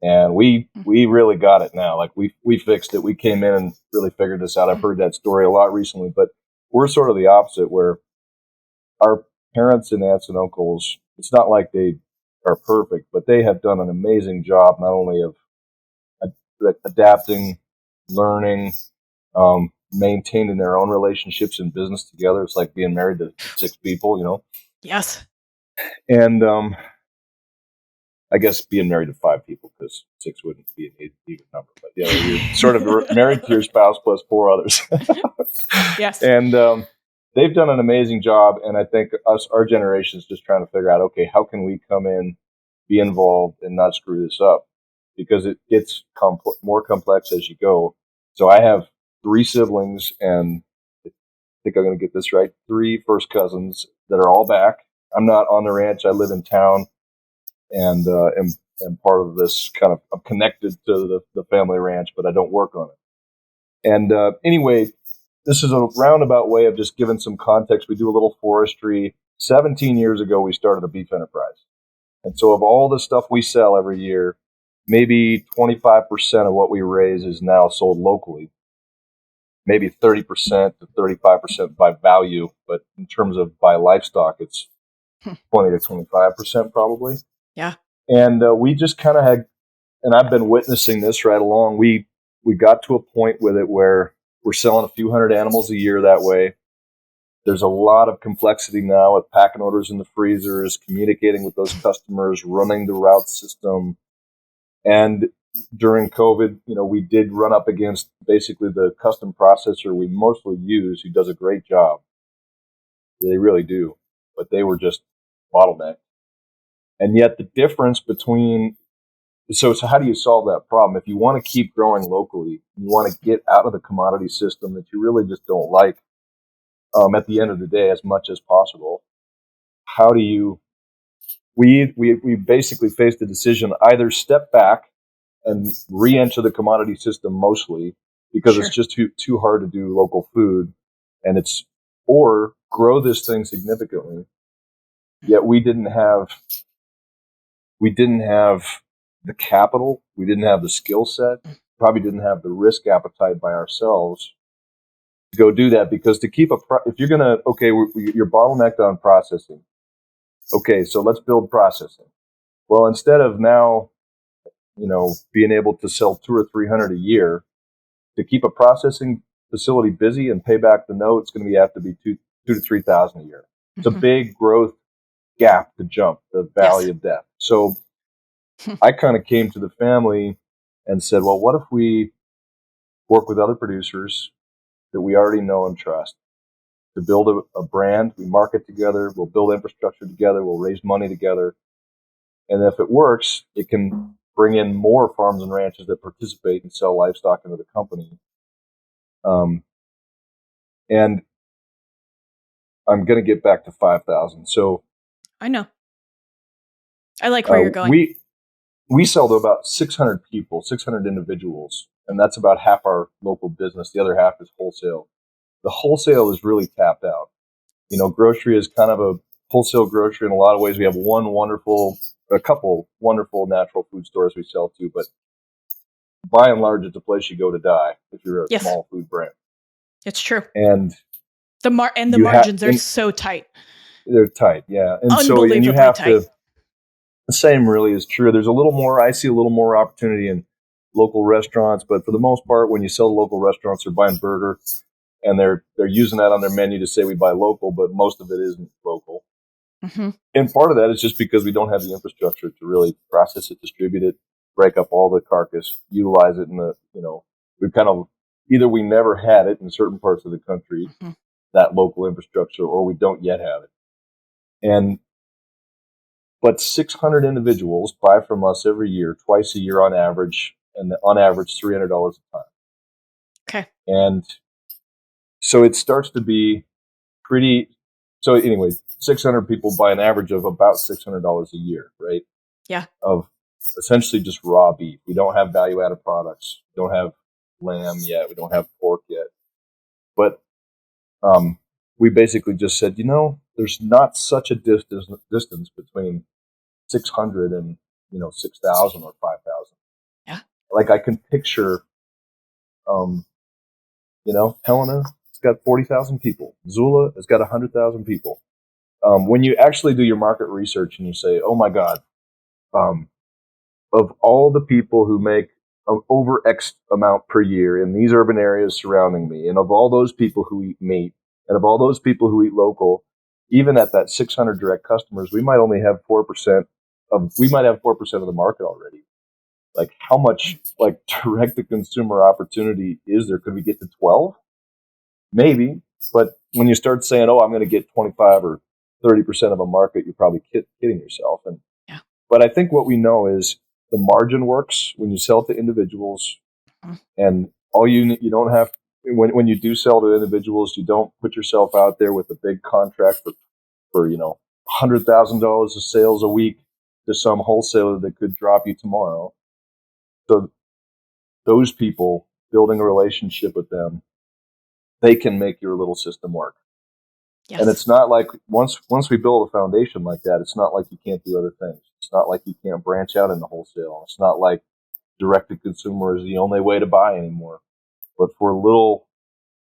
[SPEAKER 2] and we really got it now. Like we fixed it. We came in and really figured this out. I've heard that story a lot recently, but we're sort of the opposite, where our parents and aunts and uncles, it's not like they are perfect, but they have done an amazing job, not only of adapting, learning, maintaining their own relationships and business together. It's like being married to 6 people,
[SPEAKER 1] Yes.
[SPEAKER 2] And I guess being married to 5 people, because 6 wouldn't be an even number. But yeah, you're sort of married to your spouse plus 4 others.
[SPEAKER 1] Yes.
[SPEAKER 2] And they've done an amazing job. And I think our generation is just trying to figure out, okay, how can we come in, be involved, and not screw this up? Because it gets more complex as you go. So I have 3 siblings, and I think I'm going to get this right, 3 first cousins that are all back. I'm not on the ranch. I live in town, and am part of this kind of, I'm connected to the family ranch, but I don't work on it. And anyway, this is a roundabout way of just giving some context. We do a little forestry. 17 years ago, we started a beef enterprise. And so of all the stuff we sell every year, maybe 25% of what we raise is now sold locally. Maybe 30% to 35% by value, but in terms of by livestock, it's 20 to 25% probably.
[SPEAKER 1] Yeah.
[SPEAKER 2] And we just kind of had, and I've been witnessing this right along. We got to a point with it where we're selling a few hundred animals a year that way. There's a lot of complexity now with packing orders in the freezers, communicating with those customers, running the route system. And during COVID, we did run up against basically the custom processor we mostly use, who does a great job. They really do. But they were just bottlenecked. And yet the difference between, so how do you solve that problem? If you want to keep growing locally, you want to get out of the commodity system that you really just don't like, at the end of the day, as much as possible, how do you, we basically faced the decision, either step back and re-enter the commodity system mostly, because
[SPEAKER 1] Sure.
[SPEAKER 2] it's just too hard to do local food, and or grow this thing significantly. Yet we didn't have the capital, we didn't have the skill set, probably didn't have the risk appetite by ourselves to go do that. Because to keep if you're gonna, you're bottlenecked on processing. Okay, so let's build processing. Well, instead of now, being able to sell 200 or 300 a year, to keep a processing facility busy and pay back the note, it's going to have to be $2,000 to $3,000 a year. It's a big growth gap to jump, the valley of death. So I kind of came to the family and said, well, what if we work with other producers that we already know and trust to build a brand? We market together, we'll build infrastructure together, we'll raise money together. And if it works, it can bring in more farms and ranches that participate and sell livestock into the company. And I'm going to get back to 5,000. So
[SPEAKER 1] I know. I like where you're going.
[SPEAKER 2] We sell to about 600 people, 600 individuals, and that's about half our local business. The other half is wholesale. The wholesale is really tapped out. Grocery is kind of a wholesale grocery in a lot of ways. We have a couple wonderful natural food stores we sell to, but by and large, it's a place you go to die if you're a small food brand.
[SPEAKER 1] It's true.
[SPEAKER 2] And
[SPEAKER 1] the margins are so tight.
[SPEAKER 2] They're tight, yeah. And
[SPEAKER 1] unbelievably
[SPEAKER 2] you have
[SPEAKER 1] tight.
[SPEAKER 2] The same really is true. There's I see a little more opportunity in local restaurants, but for the most part, when you sell to local restaurants, they're buying burger, and they're using that on their menu to say we buy local, but most of it isn't local. Mm-hmm. And part of that is just because we don't have the infrastructure to really process it, distribute it, break up all the carcass, utilize it we've kind of, either we never had it in certain parts of the country, that local infrastructure, or we don't yet have it. But 600 individuals buy from us every year, twice a year on average, and on average $300 a time.
[SPEAKER 1] Okay.
[SPEAKER 2] And so it starts to be pretty, So anyway, 600 people buy an average of about $600 a year, right?
[SPEAKER 1] Yeah.
[SPEAKER 2] Of essentially just raw beef. We don't have value-added products. We don't have lamb yet. We don't have pork yet. But we basically just said, there's not such a distance between 600 and 6,000 or 5,000.
[SPEAKER 1] Yeah.
[SPEAKER 2] Like I can picture, Helena has got 40,000 people. Zula has got 100,000 people. When you actually do your market research and you say, oh my God, of all the people who make over X amount per year in these urban areas surrounding me, and of all those people who eat meat, and of all those people who eat local, even at that 600 direct customers, we might only have 4% of the market already. Like how much direct to consumer opportunity is there? Could we get to 12? Maybe, but when you start saying, "Oh, I'm going to get 25 or 30% of a market," you're probably kidding yourself. And
[SPEAKER 1] yeah.
[SPEAKER 2] But I think what we know is the margin works when you sell to individuals, and all you don't have when you do sell to individuals, you don't put yourself out there with a big contract for $100,000 of sales a week to some wholesaler that could drop you tomorrow. So those people, building a relationship with them, they can make your little system work. Yes. And it's not like once we build a foundation like that, it's not like you can't do other things. It's not like you can't branch out into wholesale. It's not like direct to consumer is the only way to buy anymore. But for little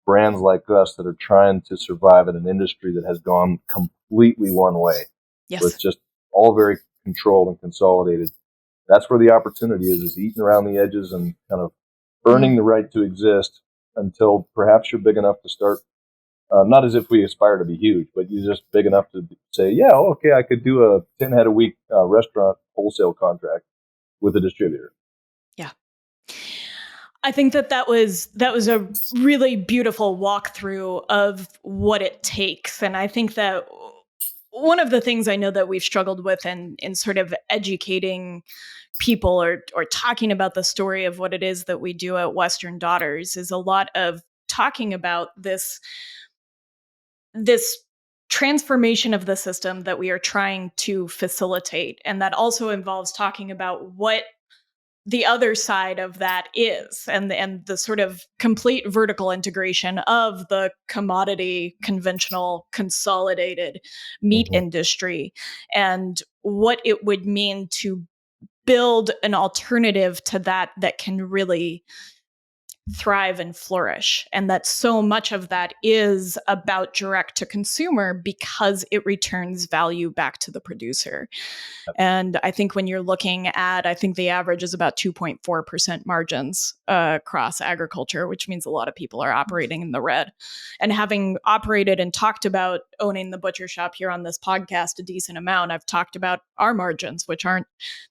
[SPEAKER 2] brands like us that are trying to survive in an industry that has gone completely one way,
[SPEAKER 1] yes,
[SPEAKER 2] where it's just all very controlled and consolidated, that's where the opportunity is eating around the edges and kind of earning the right to exist until perhaps you're big enough to start. Not as if we aspire to be huge, but you're just big enough to say, yeah, okay, I could do a 10 head a week restaurant wholesale contract with a distributor.
[SPEAKER 1] Yeah. I think that was a really beautiful walkthrough of what it takes. And I think that one of the things I know that we've struggled with in sort of educating people or talking about the story of what it is that we do at Western Daughters is a lot of talking about this transformation of the system that we are trying to facilitate. And that also involves talking about what the other side of that is and the sort of complete vertical integration of the commodity, conventional, consolidated meat industry and what it would mean to build an alternative to that can really thrive and flourish. And that so much of that is about direct to consumer because it returns value back to the producer. And I think when you're looking at, I think the average is about 2.4% margins across agriculture, which means a lot of people are operating in the red. And having operated and talked about owning the butcher shop here on this podcast a decent amount, I've talked about our margins, which aren't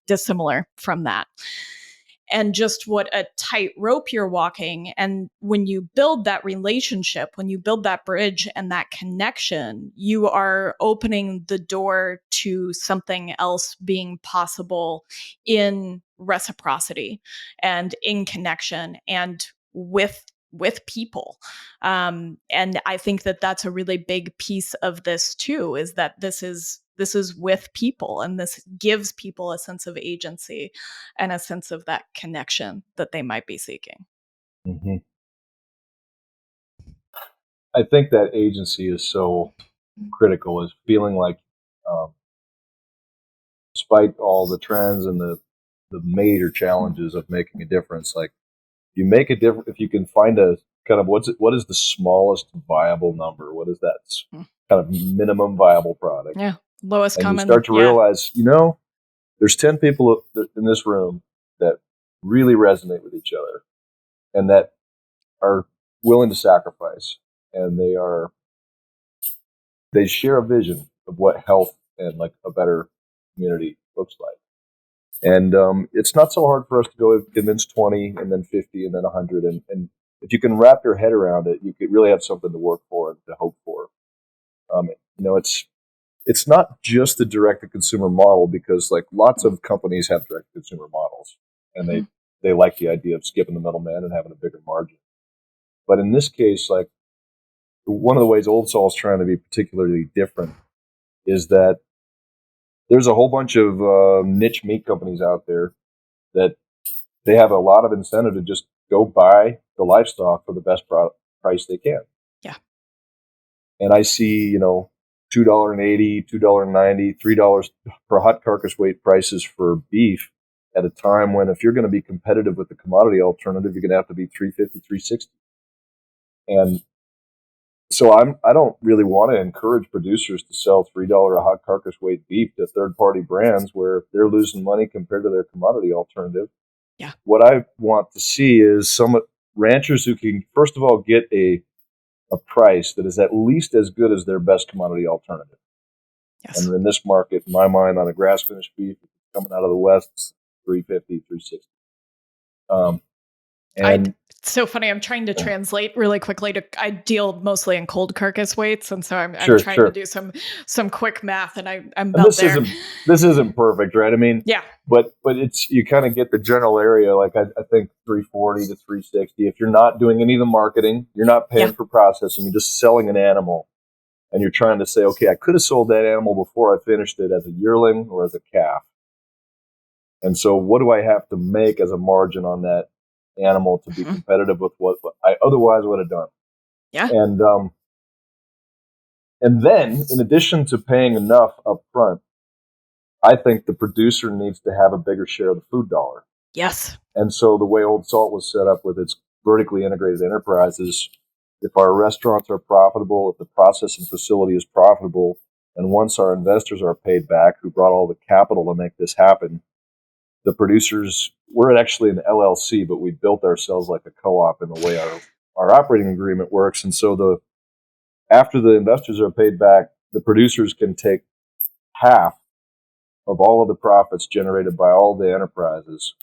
[SPEAKER 1] dissimilar from that. And just what a tight rope you're walking. And when you build that relationship, when you build that bridge and that connection, you are opening the door to something else being possible in reciprocity and in connection and with people. And I think that that's a really big piece of this too, is that this is with people, and this gives people a sense of agency and a sense of that connection that they might be seeking.
[SPEAKER 2] Mm-hmm. I think that agency is so critical, is feeling like, despite all the trends and the major challenges of making a difference, like you make a difference if you can find a kind of what is the smallest viable number? What is that kind of minimum viable product?
[SPEAKER 1] Yeah. Lowest
[SPEAKER 2] and
[SPEAKER 1] common.
[SPEAKER 2] You start to realize, there's 10 people in this room that really resonate with each other and that are willing to sacrifice, and they share a vision of what health and like a better community looks like. And it's not so hard for us to go convince 20 and then 50 and then 100. And if you can wrap your head around it, you could really have something to work for and to hope for. It's not just the direct-to-consumer model, because like lots of companies have direct-to-consumer models, and they like the idea of skipping the middleman and having a bigger margin. But in this case, like one of the ways Old Salt's trying to be particularly different is that there's a whole bunch of niche meat companies out there that they have a lot of incentive to just go buy the livestock for the best price they can.
[SPEAKER 1] Yeah.
[SPEAKER 2] And I see, $2.80, $2.90, $3 per hot carcass weight prices for beef at a time when if you're going to be competitive with the commodity alternative, you're going to have to be $3.50, $3.60. And so I don't really want to encourage producers to sell $3 a hot carcass weight beef to third-party brands where they're losing money compared to their commodity alternative.
[SPEAKER 1] Yeah.
[SPEAKER 2] What I want to see is some ranchers who can, first of all, get a price that is at least as good as their best commodity alternative.
[SPEAKER 1] Yes.
[SPEAKER 2] And in this market, in my mind, on a grass-finished beef coming out of the West, it's $3.50, $3.60.
[SPEAKER 1] It's so funny. I'm trying to translate really quickly. I deal mostly in cold carcass weights, and so I'm trying to do some quick math, and I'm about there.
[SPEAKER 2] This isn't perfect, right? I mean,
[SPEAKER 1] yeah.
[SPEAKER 2] But it's, you kind of get the general area. Like I think 340 to 360. If you're not doing any of the marketing, you're not paying for processing. You're just selling an animal, and you're trying to say, okay, I could have sold that animal before I finished it as a yearling or as a calf. And so, what do I have to make as a margin on that animal to be competitive with what I otherwise would have done?
[SPEAKER 1] Yeah.
[SPEAKER 2] And then, in addition to paying enough up front, I think the producer needs to have a bigger share of the food dollar.
[SPEAKER 1] Yes.
[SPEAKER 2] And so the way Old Salt was set up with its vertically integrated enterprises, if our restaurants are profitable, if the processing facility is profitable, and once our investors are paid back, who brought all the capital to make this happen, the producers, we're actually an LLC, but we built ourselves like a co-op in the way our operating agreement works. And so after the investors are paid back, the producers can take half of all of the profits generated by all the enterprises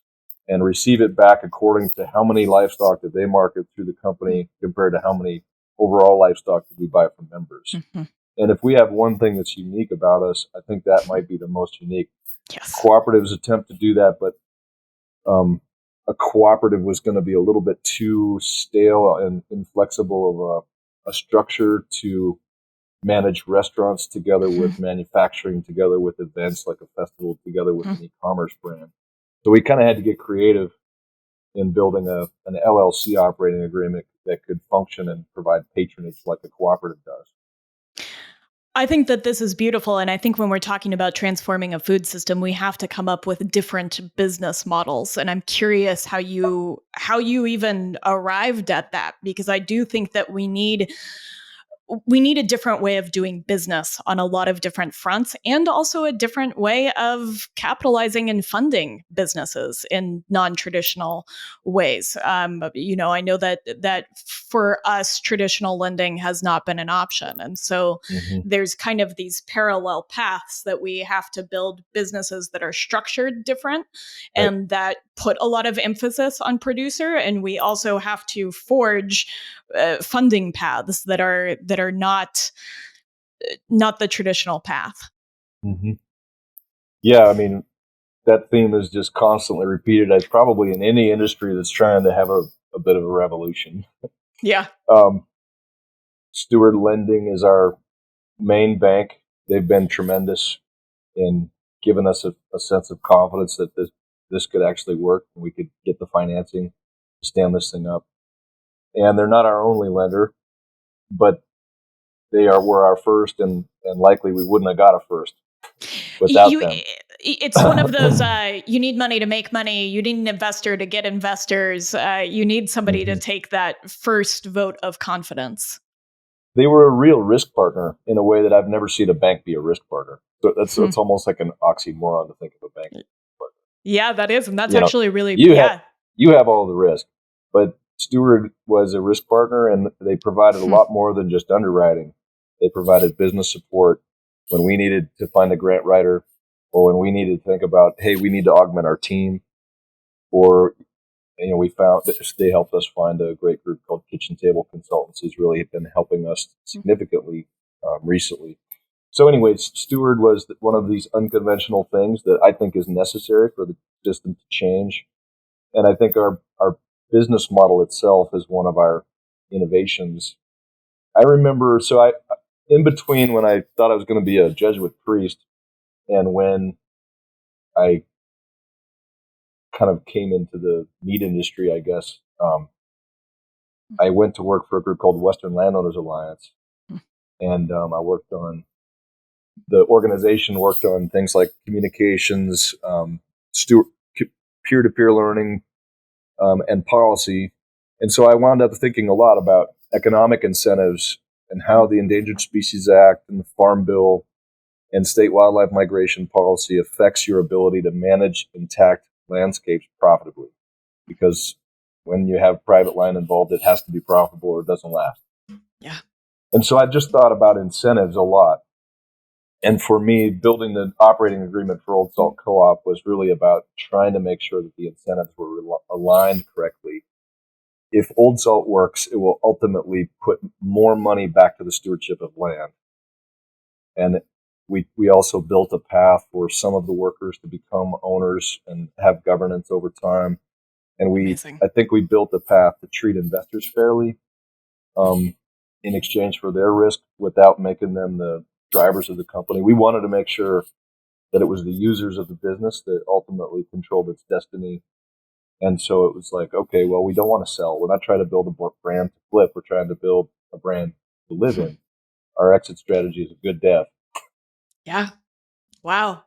[SPEAKER 2] and receive it back according to how many livestock did they market through the company compared to how many overall livestock did we buy from members. Mm-hmm. And if we have one thing that's unique about us, I think that might be the most unique.
[SPEAKER 1] Yes.
[SPEAKER 2] Cooperatives attempt to do that, but a cooperative was going to be a little bit too stale and inflexible of a structure to manage restaurants together with manufacturing, together with events like a festival, together with an e-commerce brand. So we kind of had to get creative in building an LLC operating agreement that could function and provide patronage like a cooperative does.
[SPEAKER 1] I think that this is beautiful. And I think when we're talking about transforming a food system, we have to come up with different business models. And I'm curious how you even arrived at that, because I do think that we need a different way of doing business on a lot of different fronts, and also a different way of capitalizing and funding businesses in non-traditional ways. I know that for us, traditional lending has not been an option. And so there's kind of these parallel paths that we have to build businesses that are structured different and that put a lot of emphasis on producer. And we also have to forge funding paths that are not the traditional path.
[SPEAKER 2] Mm-hmm. Yeah, I mean, that theme is just constantly repeated. It's probably in any industry that's trying to have a bit of a revolution.
[SPEAKER 1] Yeah.
[SPEAKER 2] Steward Lending is our main bank. They've been tremendous in giving us a sense of confidence that this could actually work and we could get the financing to stand this thing up. And they're not our only lender, but were our first, and likely we wouldn't have got a first without them.
[SPEAKER 1] It's one of those, you need money to make money. You need an investor to get investors. You need somebody to take that first vote of confidence.
[SPEAKER 2] They were a real risk partner in a way that I've never seen a bank be a risk partner. So it's almost like an oxymoron to think of a bank partner.
[SPEAKER 1] Yeah, that is. And that's actually really,
[SPEAKER 2] you have all the risk, but Steward was a risk partner, and they provided a lot more than just underwriting. They provided business support when we needed to find a grant writer, or when we needed to think about, hey, we need to augment our team, or we found that they helped us find a great group called Kitchen Table Consultants, who's really been helping us significantly recently. So anyways, Steward was one of these unconventional things that I think is necessary for the system to change. And I think our business model itself is one of our innovations I remember, in between when I thought I was going to be a Jesuit priest and when I kind of came into the meat industry, I guess, I went to work for a group called Western Landowners Alliance. And the organization worked on things like communications, peer-to-peer learning, and policy. And so I wound up thinking a lot about economic incentives and how the Endangered Species Act and the Farm Bill and state wildlife migration policy affects your ability to manage intact landscapes profitably. Because when you have private land involved, it has to be profitable or it doesn't last.
[SPEAKER 1] Yeah.
[SPEAKER 2] And so I just thought about incentives a lot. And for me, building the operating agreement for Old Salt Co-op was really about trying to make sure that the incentives were aligned correctly. If Old Salt works, it will ultimately put more money back to the stewardship of land. And we also built a path for some of the workers to become owners and have governance over time. And I think we built a path to treat investors fairly in exchange for their risk without making them the drivers of the company. We wanted to make sure that it was the users of the business that ultimately controlled its destiny. And so it was like, okay, well, we don't want to sell. We're not trying to build a brand to flip. We're trying to build a brand to live in. Our exit strategy is a good death.
[SPEAKER 1] Yeah. Wow.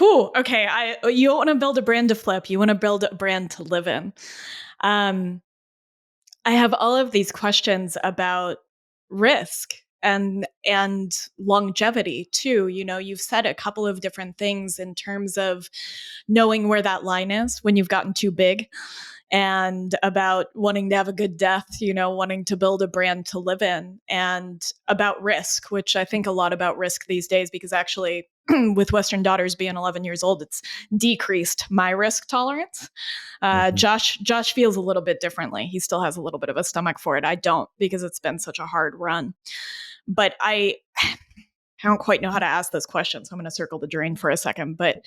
[SPEAKER 1] Okay. You don't want to build a brand to flip. You want to build a brand to live in. I have all of these questions about risk and longevity too. You know, you've said a couple of different things in terms of knowing where that line is when you've gotten too big, and about wanting to have a good death, you know, wanting to build a brand to live in, and about risk, which I think a lot about risk these days, because actually with Western daughters being 11 years old, it's decreased my risk tolerance. Josh feels a little bit differently. He still has a little bit of a stomach for it. I don't, because it's been such a hard run. But I don't quite know how to ask this question, so I'm going to circle the drain for a second. But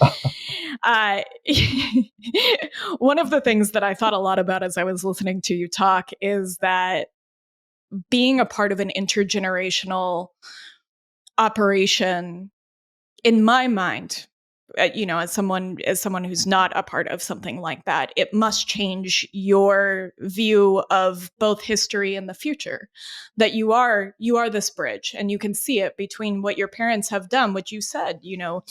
[SPEAKER 1] one of the things that I thought a lot about as I was listening to you talk is that being a part of an intergenerational operation, in my mind, you know, as someone who's not a part of something like that, it must change your view of both history and the future. That you are this bridge, and you can see it between what your parents have done, which you said, you know,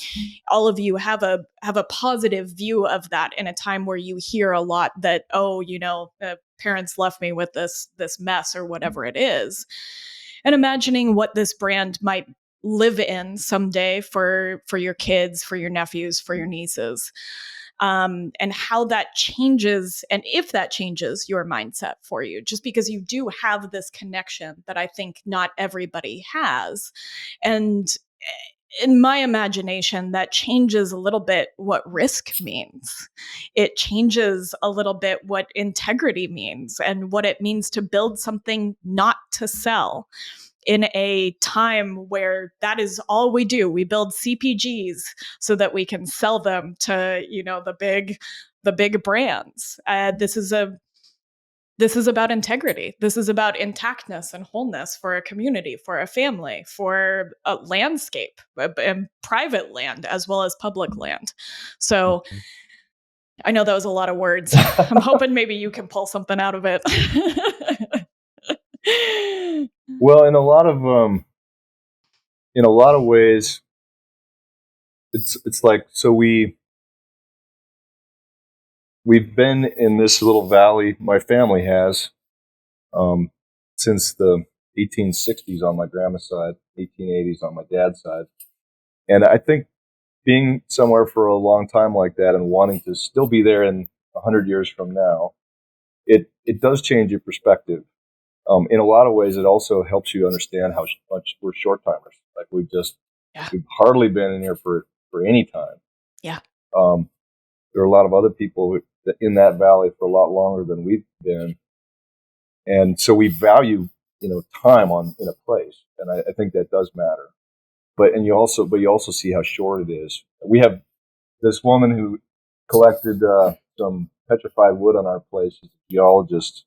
[SPEAKER 1] all of you have a positive view of that in a time where you hear a lot that, oh, you know, parents left me with this mess or whatever it is. And imagining what this brand might live in someday for your kids, for your nephews, for your nieces, and how that changes, and if that changes your mindset for you, just because you do have this connection that I think not everybody has. And in my imagination, that changes a little bit what risk means. It changes a little bit what integrity means and what it means to build something not to sell in a time where that is all we do. We build CPGs so that we can sell them to, you know, the big brands. This is about integrity. This is about intactness and wholeness for a community, for a family, for a landscape, and private land as well as public land. So I know that was a lot of words. I'm hoping maybe you can pull something out of it.
[SPEAKER 2] Well, in a lot of ways, it's like, so we've been in this little valley. My family has since the 1860s on my grandma's side, 1880s on my dad's side, and I think being somewhere for a long time like that and wanting to still be there in 100 years from now, it does change your perspective. In a lot of ways, it also helps you understand how much we're short timers. Like we've hardly been in here for any time.
[SPEAKER 1] Yeah.
[SPEAKER 2] There are a lot of other people in that valley for a lot longer than we've been, and so we value, you know, time in a place, and I think that does matter. But you also see how short it is. We have this woman who collected some petrified wood on our place. She's a geologist,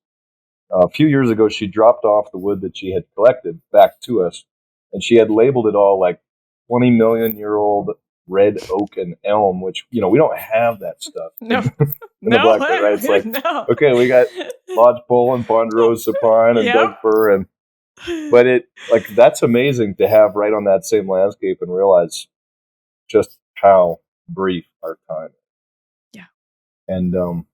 [SPEAKER 2] A few years ago, she dropped off the wood that she had collected back to us, and she had labeled it all like 20 million year old red oak and elm, which, we don't have that stuff
[SPEAKER 1] No,
[SPEAKER 2] in the
[SPEAKER 1] no,
[SPEAKER 2] Blackbird, right? It's like,
[SPEAKER 1] no.
[SPEAKER 2] okay, we got lodgepole and ponderosa pine and
[SPEAKER 1] Yep.
[SPEAKER 2] Doug fir, but that's amazing to have right on that same landscape and realize just how brief our time is.
[SPEAKER 1] Yeah.
[SPEAKER 2] And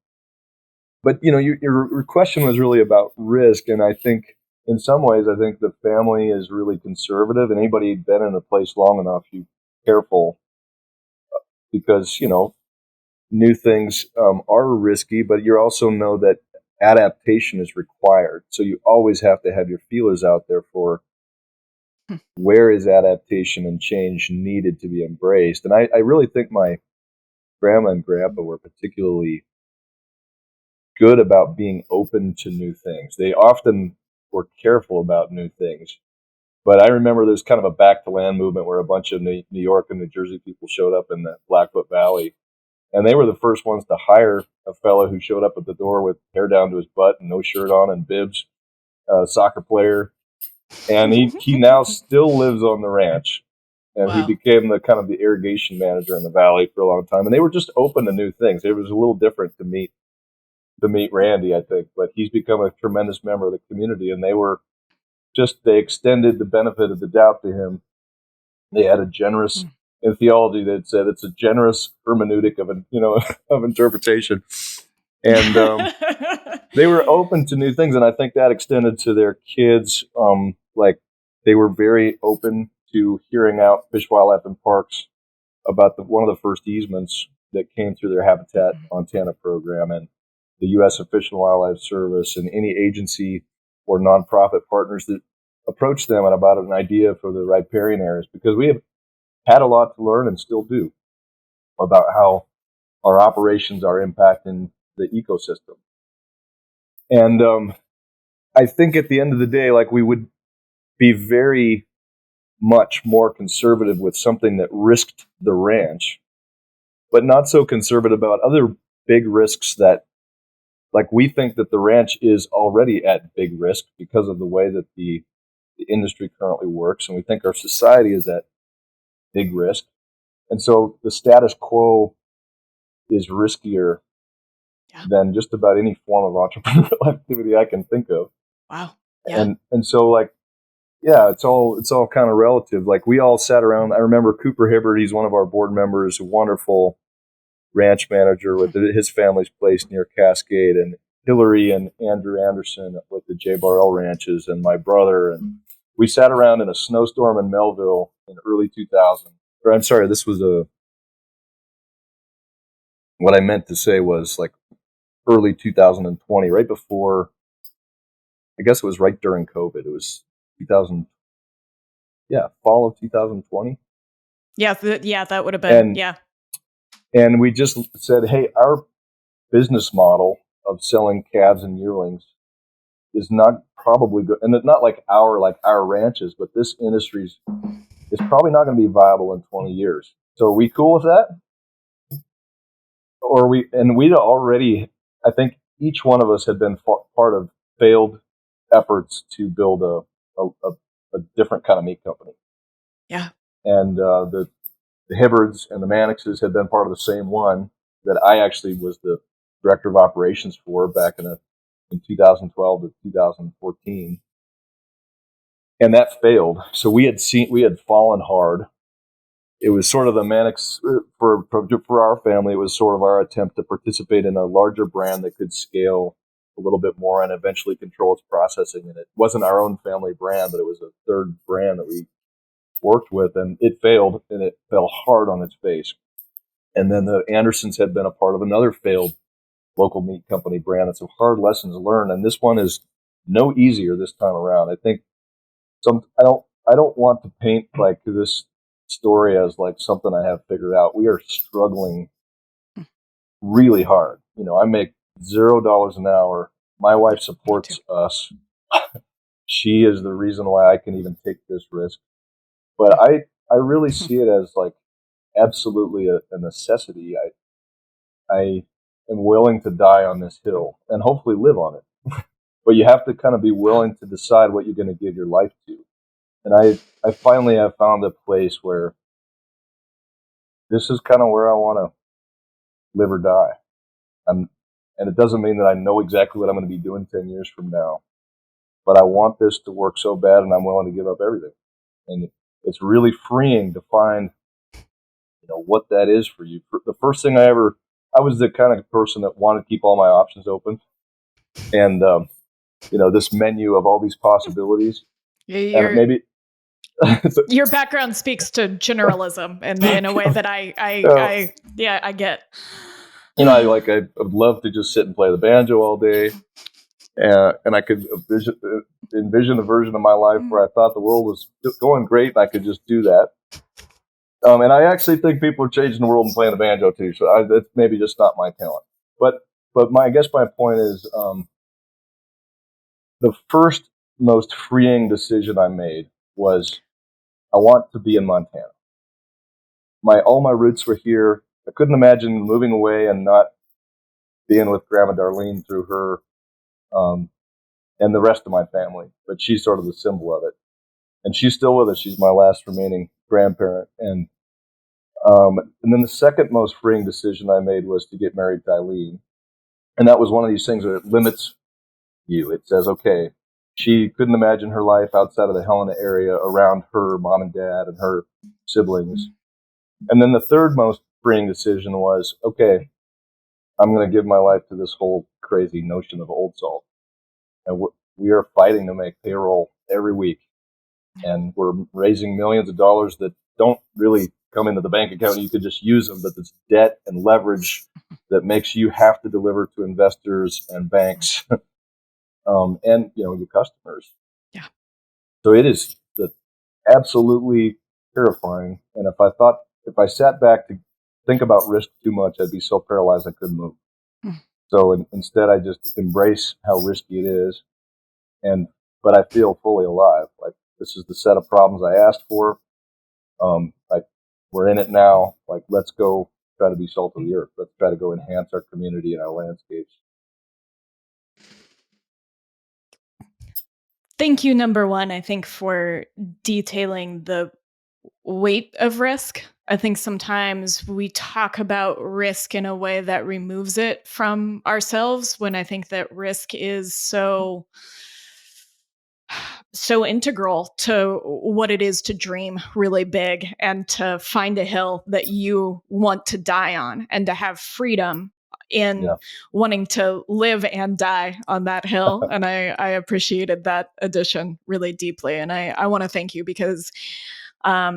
[SPEAKER 2] but your question was really about risk, and I think in some ways, I think the family is really conservative, and anybody been in a place long enough, you careful because new things are risky, but you also know that adaptation is required. So you always have to have your feelers out there for where is adaptation and change needed to be embraced. And I really think my grandma and grandpa were particularly good about being open to new things. They often were careful about new things. But I remember there's kind of a back to land movement where a bunch of New York and New Jersey people showed up in the Blackfoot Valley. And they were the first ones to hire a fellow who showed up at the door with hair down to his butt and no shirt on and bibs, soccer player. And he now still lives on the ranch. And he
[SPEAKER 1] Wow.
[SPEAKER 2] became the kind of the irrigation manager in the valley for a long time. And they were just open to new things. It was a little different to meet Randy, I think, but he's become a tremendous member of the community. And they extended the benefit of the doubt to him. They had a generous in theology that said it's a generous hermeneutic of interpretation, and they were open to new things, and I think that extended to their kids. Like they were very open to hearing out Fish, Wildlife, and Parks about one of the first easements that came through their Habitat Montana program, and the U.S. Fish and Wildlife Service, and any agency or nonprofit partners that approached them about an idea for the riparian areas, because we have had a lot to learn and still do about how our operations are impacting the ecosystem. And I think at the end of the day, like, we would be very much more conservative with something that risked the ranch, but not so conservative about other big risks that, like, we think that the ranch is already at big risk because of the way that the industry currently works, and we think our society is at big risk. And so the status quo is riskier than just about any form of entrepreneurial activity I can think of.
[SPEAKER 1] Wow. Yeah.
[SPEAKER 2] And so, like, yeah, it's all kind of relative. Like, we all sat around. I remember Cooper Hibbert, he's one of our board members, a wonderful ranch manager with his family's place near Cascade, and Hillary and Andrew Anderson with the J. Barrell ranches, and my brother. And we sat around in a snowstorm in Melville in early 2000. Or, I'm sorry, this was what I meant to say was like early 2020, right before, I guess it was right during COVID. It was 2000, fall of 2020.
[SPEAKER 1] Yeah, that would have been,
[SPEAKER 2] And we just said, hey, our business model of selling calves and yearlings is not probably good. And it's not like our ranches, but this industry is probably not going to be viable in 20 years. So are we cool with that? We'd already, I think each one of us had been part of failed efforts to build a different kind of meat company.
[SPEAKER 1] Yeah.
[SPEAKER 2] And the Hibbards and the Mannixes had been part of the same one that I actually was the director of operations for back in 2012 to 2014. And that failed. So we had fallen hard. It was sort of the Mannix, for our family, it was sort of our attempt to participate in a larger brand that could scale a little bit more and eventually control its processing. And it wasn't our own family brand, but it was a third brand that we worked with, and it failed, and it fell hard on its face. And then the Andersons had been a part of another failed local meat company brand, and some hard lessons learned. And this one is no easier this time around. I think I don't want to paint like this story as like something I have figured out. We are struggling really hard. I make $0 an hour. My wife supports us. She is the reason why I can even take this risk. But I really see it as like absolutely a necessity. I am willing to die on this hill and hopefully live on it. but you have to kind of be willing to decide what you're going to give your life to. And I finally have found a place where this is kind of where I want to live or die. And it doesn't mean that I know exactly what I'm going to be doing 10 years from now, but I want this to work so bad and I'm willing to give up everything. And it's really freeing to find, what that is for you. The first thing I was the kind of person that wanted to keep all my options open. And, this menu of all these possibilities. And maybe
[SPEAKER 1] your background speaks to generalism in a way that I get.
[SPEAKER 2] I would love to just sit and play the banjo all day. And I could envision a version of my life where I thought the world was going great and I could just do that. And I actually think people are changing the world and playing the banjo too. So that's maybe just not my talent. But I guess my point is, the first most freeing decision I made was I want to be in Montana. All my roots were here. I couldn't imagine moving away and not being with Grandma Darlene through her, and the rest of my family. But she's sort of the symbol of it. And she's still with us. She's my last remaining grandparent. And then the second most freeing decision I made was to get married to Eileen. And that was one of these things that limits you. It says, okay, she couldn't imagine her life outside of the Helena area around her mom and dad and her siblings. And then the third most freeing decision was, okay, I'm going to give my life to this whole crazy notion of Old Salt. And we are fighting to make payroll every week. And we're raising millions of dollars that don't really come into the bank account. You could just use them, but it's debt and leverage that makes you have to deliver to investors and banks, and your customers.
[SPEAKER 1] Yeah.
[SPEAKER 2] So it is absolutely terrifying. And if I sat back to think about risk too much, I'd be so paralyzed I couldn't move. So instead, I just embrace how risky it is, but I feel fully alive. Like, this is the set of problems I asked for. We're in it now. Like, let's go try to be salt of the earth. Let's try to go enhance our community and our landscapes.
[SPEAKER 1] Thank you, number one, I think, for detailing the weight of risk. I think sometimes we talk about risk in a way that removes it from ourselves, when I think that risk is so integral to what it is to dream really big and to find a hill that you want to die on, and to have freedom in wanting to live and die on that hill. And I appreciated that addition really deeply. And I want to thank you, because I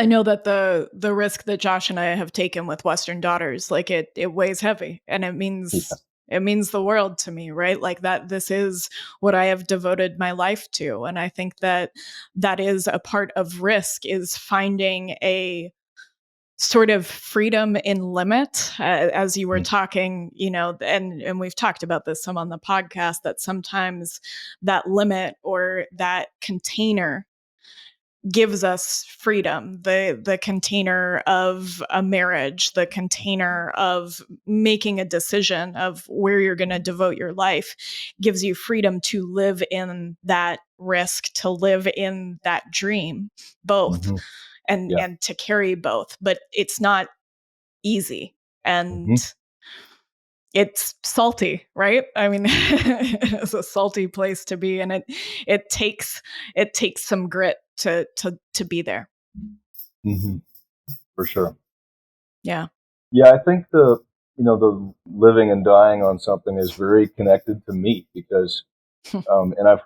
[SPEAKER 1] know that the risk that Josh and I have taken with Western Daughters, like it weighs heavy, and it means the world to me, right? Like, that this is what I have devoted my life to. And I think that is a part of risk, is finding a sort of freedom in limit, as you were talking, and we've talked about this some on the podcast, that sometimes that limit or that container gives us freedom. The container of a marriage, the container of making a decision of where you're going to devote your life, gives you freedom to live in that risk, to live in that dream, both, and to carry both. But it's not easy, and it's salty, right? I mean, it's a salty place to be, and it takes some grit to be there.
[SPEAKER 2] For sure.
[SPEAKER 1] Yeah.
[SPEAKER 2] Yeah, I think the living and dying on something is very connected to meat, because and I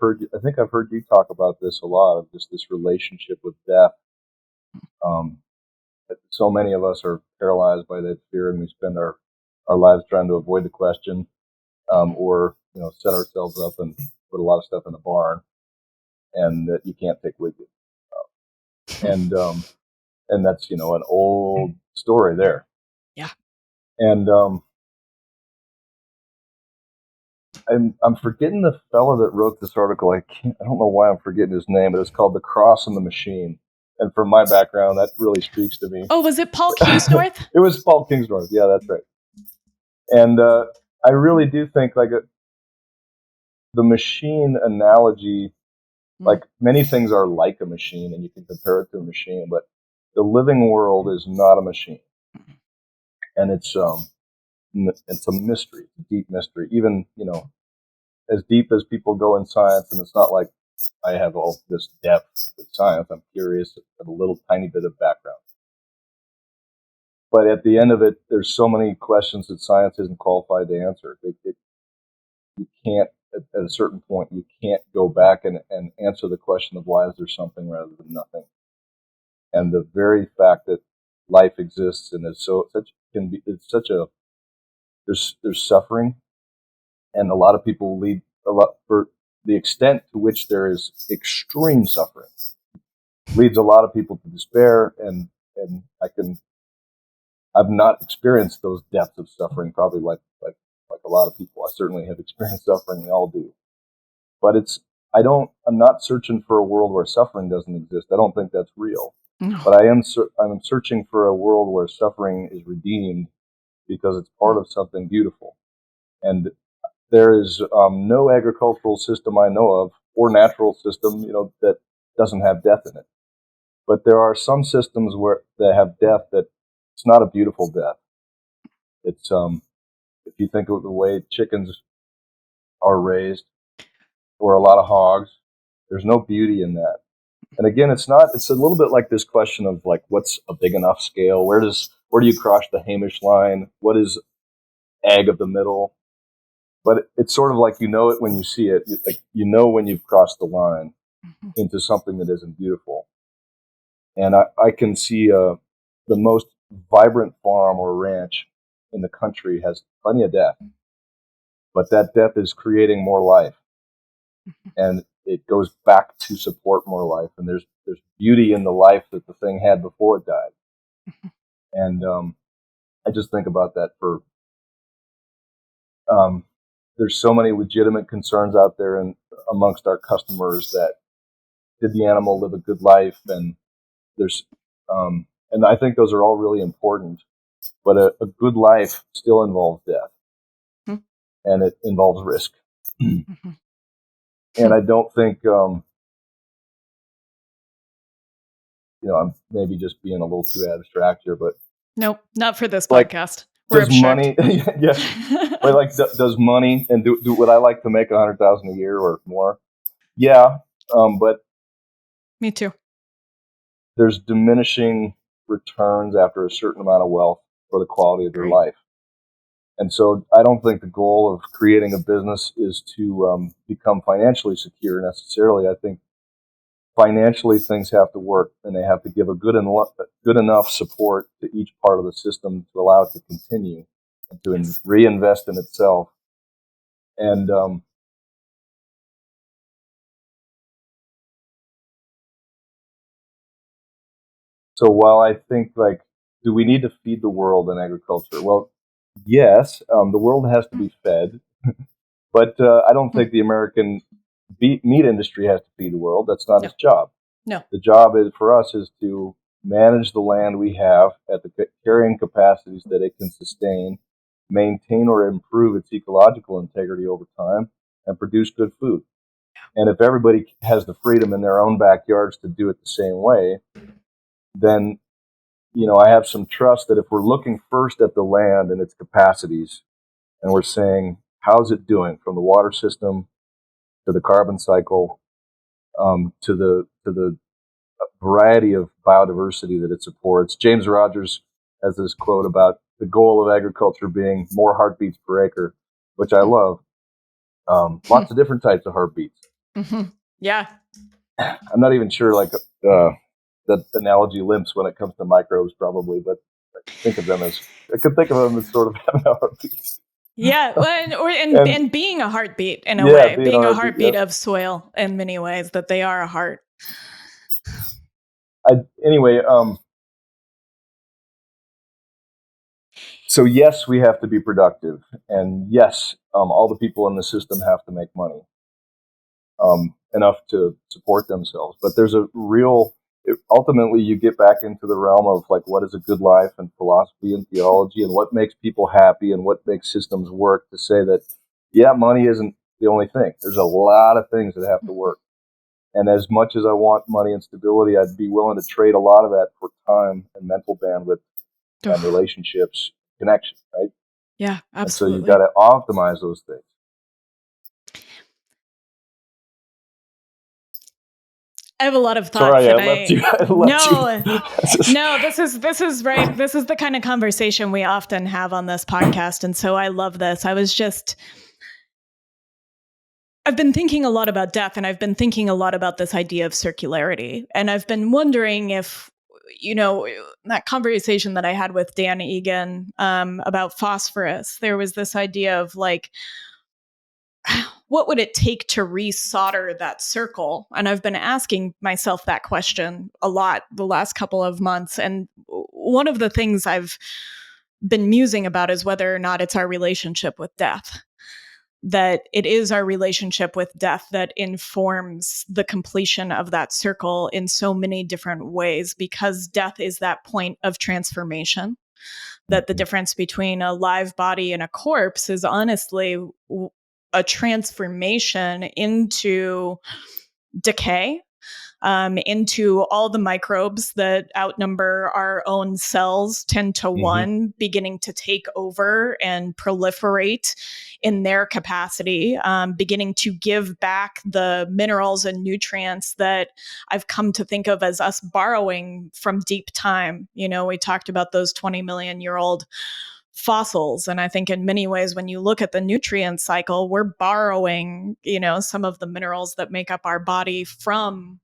[SPEAKER 2] think I've heard you talk about this a lot, of just this relationship with death. So many of us are paralyzed by that fear, and we spend our lives trying to avoid the question, or set ourselves up and put a lot of stuff in a barn, and that you can't take with you. And that's an old story there.
[SPEAKER 1] Yeah.
[SPEAKER 2] And I'm forgetting the fellow that wrote this article. I don't know why I'm forgetting his name, but it's called "The Cross and the Machine." And from my background, that really speaks to me.
[SPEAKER 1] Oh, was it Paul Kingsnorth?
[SPEAKER 2] It was Paul Kingsnorth. Yeah, that's right. And I really do think, like, the machine analogy, like many things are like a machine and you can compare it to a machine, but the living world is not a machine. And it's a mystery, a deep mystery, even, as deep as people go in science. And it's not like I have all this depth with science. I'm curious at a little tiny bit of background. But at the end of it, there's so many questions that science isn't qualified to answer. You can't, at a certain point, you can't go back and answer the question of why is there something rather than nothing. And the very fact that life exists and there's suffering, and a lot of people lead a lot for the extent to which there is extreme suffering leads a lot of people to despair. And I've not experienced those depths of suffering, probably like a lot of people. I certainly have experienced suffering. We all do. But I'm not searching for a world where suffering doesn't exist. I don't think that's real. No. But I'm searching for a world where suffering is redeemed because it's part of something beautiful. And there is no agricultural system I know of, or natural system, that doesn't have death in it. But there are some systems that have death that it's not a beautiful death. It's if you think of the way chickens are raised, or a lot of hogs, there's no beauty in that. And again, it's a little bit like this question of like, what's a big enough scale? Where do you cross the Hamish line? What is egg of the middle? But it's sort of like, it when you see it, when you've crossed the line into something that isn't beautiful. And I can see the most vibrant farm or ranch in the country has plenty of death, but that death is creating more life, and it goes back to support more life. And there's beauty in the life that the thing had before it died. And I just think about that for there's so many legitimate concerns out there and amongst our customers that did the animal live a good life? And there's and I think those are all really important, but a good life still involves death, and it involves risk. And I don't think, I'm maybe just being a little too abstract here, but
[SPEAKER 1] nope, not for this podcast.
[SPEAKER 2] We're does abstract. Money, yeah, but does money and do would I like to make $100,000 a year or more? Yeah, but
[SPEAKER 1] me too.
[SPEAKER 2] There's diminishing returns after a certain amount of wealth for the quality of their life. And so I don't think the goal of creating a business is to become financially secure necessarily. I think financially things have to work, and they have to give a good enough support to each part of the system to allow it to continue and to reinvest in itself. And so while I think, do we need to feed the world in agriculture? Well, yes, the world has to be fed, but I don't think the American meat industry has to feed the world. That's not its job.
[SPEAKER 1] No.
[SPEAKER 2] The job for us is to manage the land we have at the carrying capacities that it can sustain, maintain or improve its ecological integrity over time, and produce good food. And if everybody has the freedom in their own backyards to do it the same way, then I have some trust that if we're looking first at the land and its capacities, and we're saying, how's it doing from the water system to the carbon cycle, to the variety of biodiversity that it supports. James Rogers has this quote about the goal of agriculture being more heartbeats per acre, which I love. Lots of different types of heartbeats.
[SPEAKER 1] Mm-hmm. Yeah.
[SPEAKER 2] I'm not even sure that analogy limps when it comes to microbes, probably, but I could think of them as sort of having a heartbeat.
[SPEAKER 1] Yeah, and being a heartbeat in a way, being a heartbeat of soil in many ways, that they are a heart.
[SPEAKER 2] So yes, we have to be productive, and yes, all the people in the system have to make money, enough to support themselves. But there's ultimately you get back into the realm of what is a good life, and philosophy and theology, and what makes people happy and what makes systems work, to say that money isn't the only thing. There's a lot of things that have to work. And as much as I want money and stability, I'd be willing to trade a lot of that for time and mental bandwidth and relationships, connection, right?
[SPEAKER 1] Yeah, absolutely.
[SPEAKER 2] And so you've got to optimize those things.
[SPEAKER 1] I have a lot of thoughts.
[SPEAKER 2] Sorry, I left you.
[SPEAKER 1] No, this is right. This is the kind of conversation we often have on this podcast. And so I love this. I've been thinking a lot about death, and I've been thinking a lot about this idea of circularity. And I've been wondering if, that conversation that I had with Dan Egan about phosphorus, there was this idea of like, what would it take to resolder that circle? And I've been asking myself that question a lot the last couple of months. And one of the things I've been musing about is whether or not it's our relationship with death. That it is our relationship with death that informs the completion of that circle in so many different ways, because death is that point of transformation. That the difference between a live body and a corpse is honestly a transformation into decay, into all the microbes that outnumber our own cells 10 to 1, beginning to take over and proliferate in their capacity, beginning to give back the minerals and nutrients that I've come to think of as us borrowing from deep time. We talked about those 20 million year old fossils. And I think in many ways, when you look at the nutrient cycle, we're borrowing, some of the minerals that make up our body from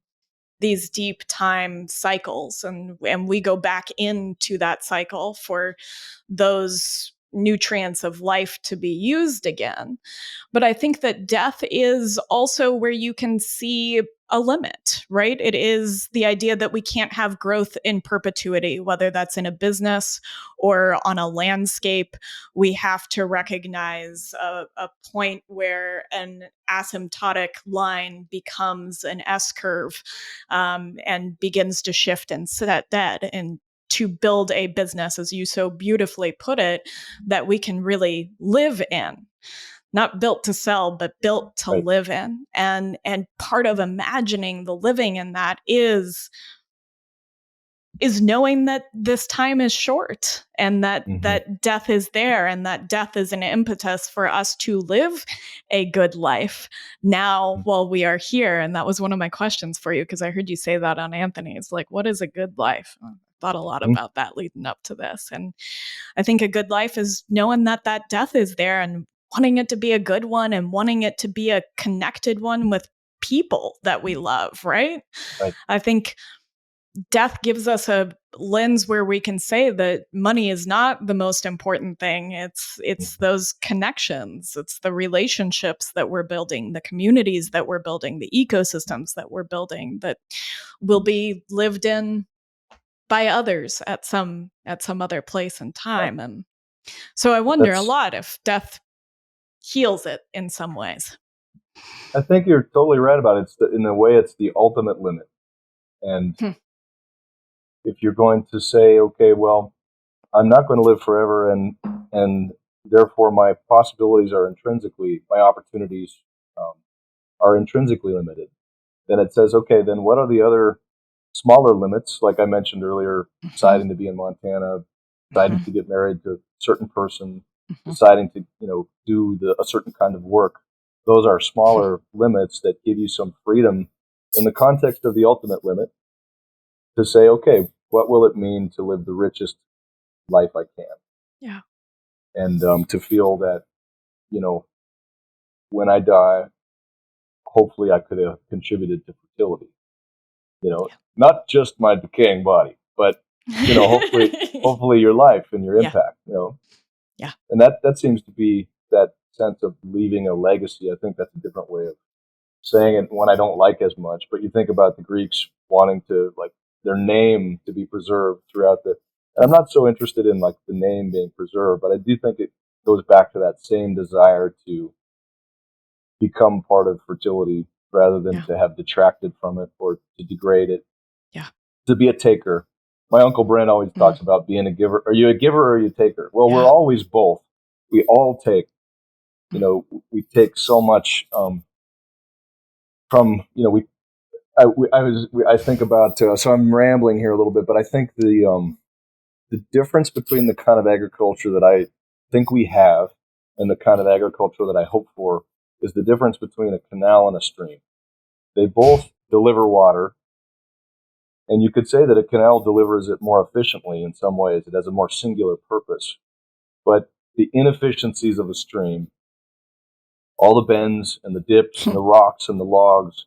[SPEAKER 1] these deep time cycles. And we go back into that cycle for those nutrients of life to be used again. But I think that death is also where you can see a limit, right? It is the idea that we can't have growth in perpetuity, whether that's in a business or on a landscape. We have to recognize a point where an asymptotic line becomes an S curve and begins to shift and set dead, and to build a business, as you so beautifully put it, that we can really live in. Not built to sell, but built to live in. And part of imagining the living in that is knowing that this time is short, and that that death is there, and that death is an impetus for us to live a good life now while we are here. And that was one of my questions for you, because I heard you say that on Anthony's, like, what is a good life? I thought a lot about that leading up to this. And I think a good life is knowing that that death is there, and wanting it to be a good one, and wanting it to be a connected one with people that we love, right? I think death gives us a lens where we can say that money is not the most important thing. It's those connections. It's the relationships that we're building, the communities that we're building, the ecosystems that we're building that will be lived in by others at some other place and time. And so I wonder a lot if death heals it in some ways.
[SPEAKER 2] I think you're totally right about it. In a way, it's the ultimate limit. And if you're going to say, okay, well, I'm not going to live forever, and therefore my possibilities are my opportunities are intrinsically limited, then it says, okay, then what are the other smaller limits? Like I mentioned earlier, deciding to be in Montana, deciding to get married to a certain person, deciding to, do a certain kind of work. Those are smaller limits that give you some freedom in the context of the ultimate limit to say, okay, what will it mean to live the richest life I can?
[SPEAKER 1] Yeah.
[SPEAKER 2] And to feel that, when I die, hopefully I could have contributed to fertility. Not just my decaying body, but hopefully your life and your impact.
[SPEAKER 1] Yeah.
[SPEAKER 2] And that seems to be that sense of leaving a legacy. I think that's a different way of saying it, one I don't like as much. But you think about the Greeks wanting to, like, their name to be preserved throughout and I'm not so interested in like the name being preserved, but I do think it goes back to that same desire to become part of fertility rather than to have detracted from it or to degrade it.
[SPEAKER 1] Yeah.
[SPEAKER 2] To be a taker. My Uncle Brent always talks about being a giver. Are you a giver or are you a taker? Well, we're always both. We all take. we take so much from, I think about, so I'm rambling here a little bit, but I think the difference between the kind of agriculture that I think we have and the kind of agriculture that I hope for is the difference between a canal and a stream. They both deliver water, and you could say that a canal delivers it more efficiently in some ways. It has a more singular purpose. But the inefficiencies of a stream, all the bends and the dips and the rocks and the logs,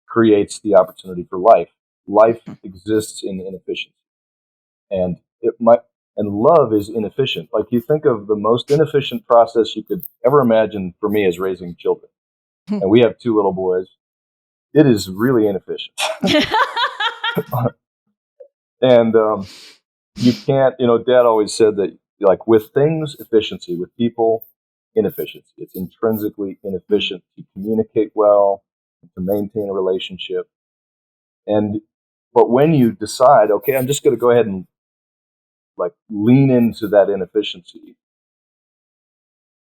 [SPEAKER 2] creates the opportunity for life. Life exists in inefficiency. And love is inefficient. Like, you think of the most inefficient process you could ever imagine for me is raising children. And we have 2 little boys. It is really inefficient. And you can't, Dad always said that, like, with things, efficiency; with people, inefficiency. It's intrinsically inefficient to communicate well, to maintain a relationship. But when you decide, okay, I'm just going to go ahead and like lean into that inefficiency,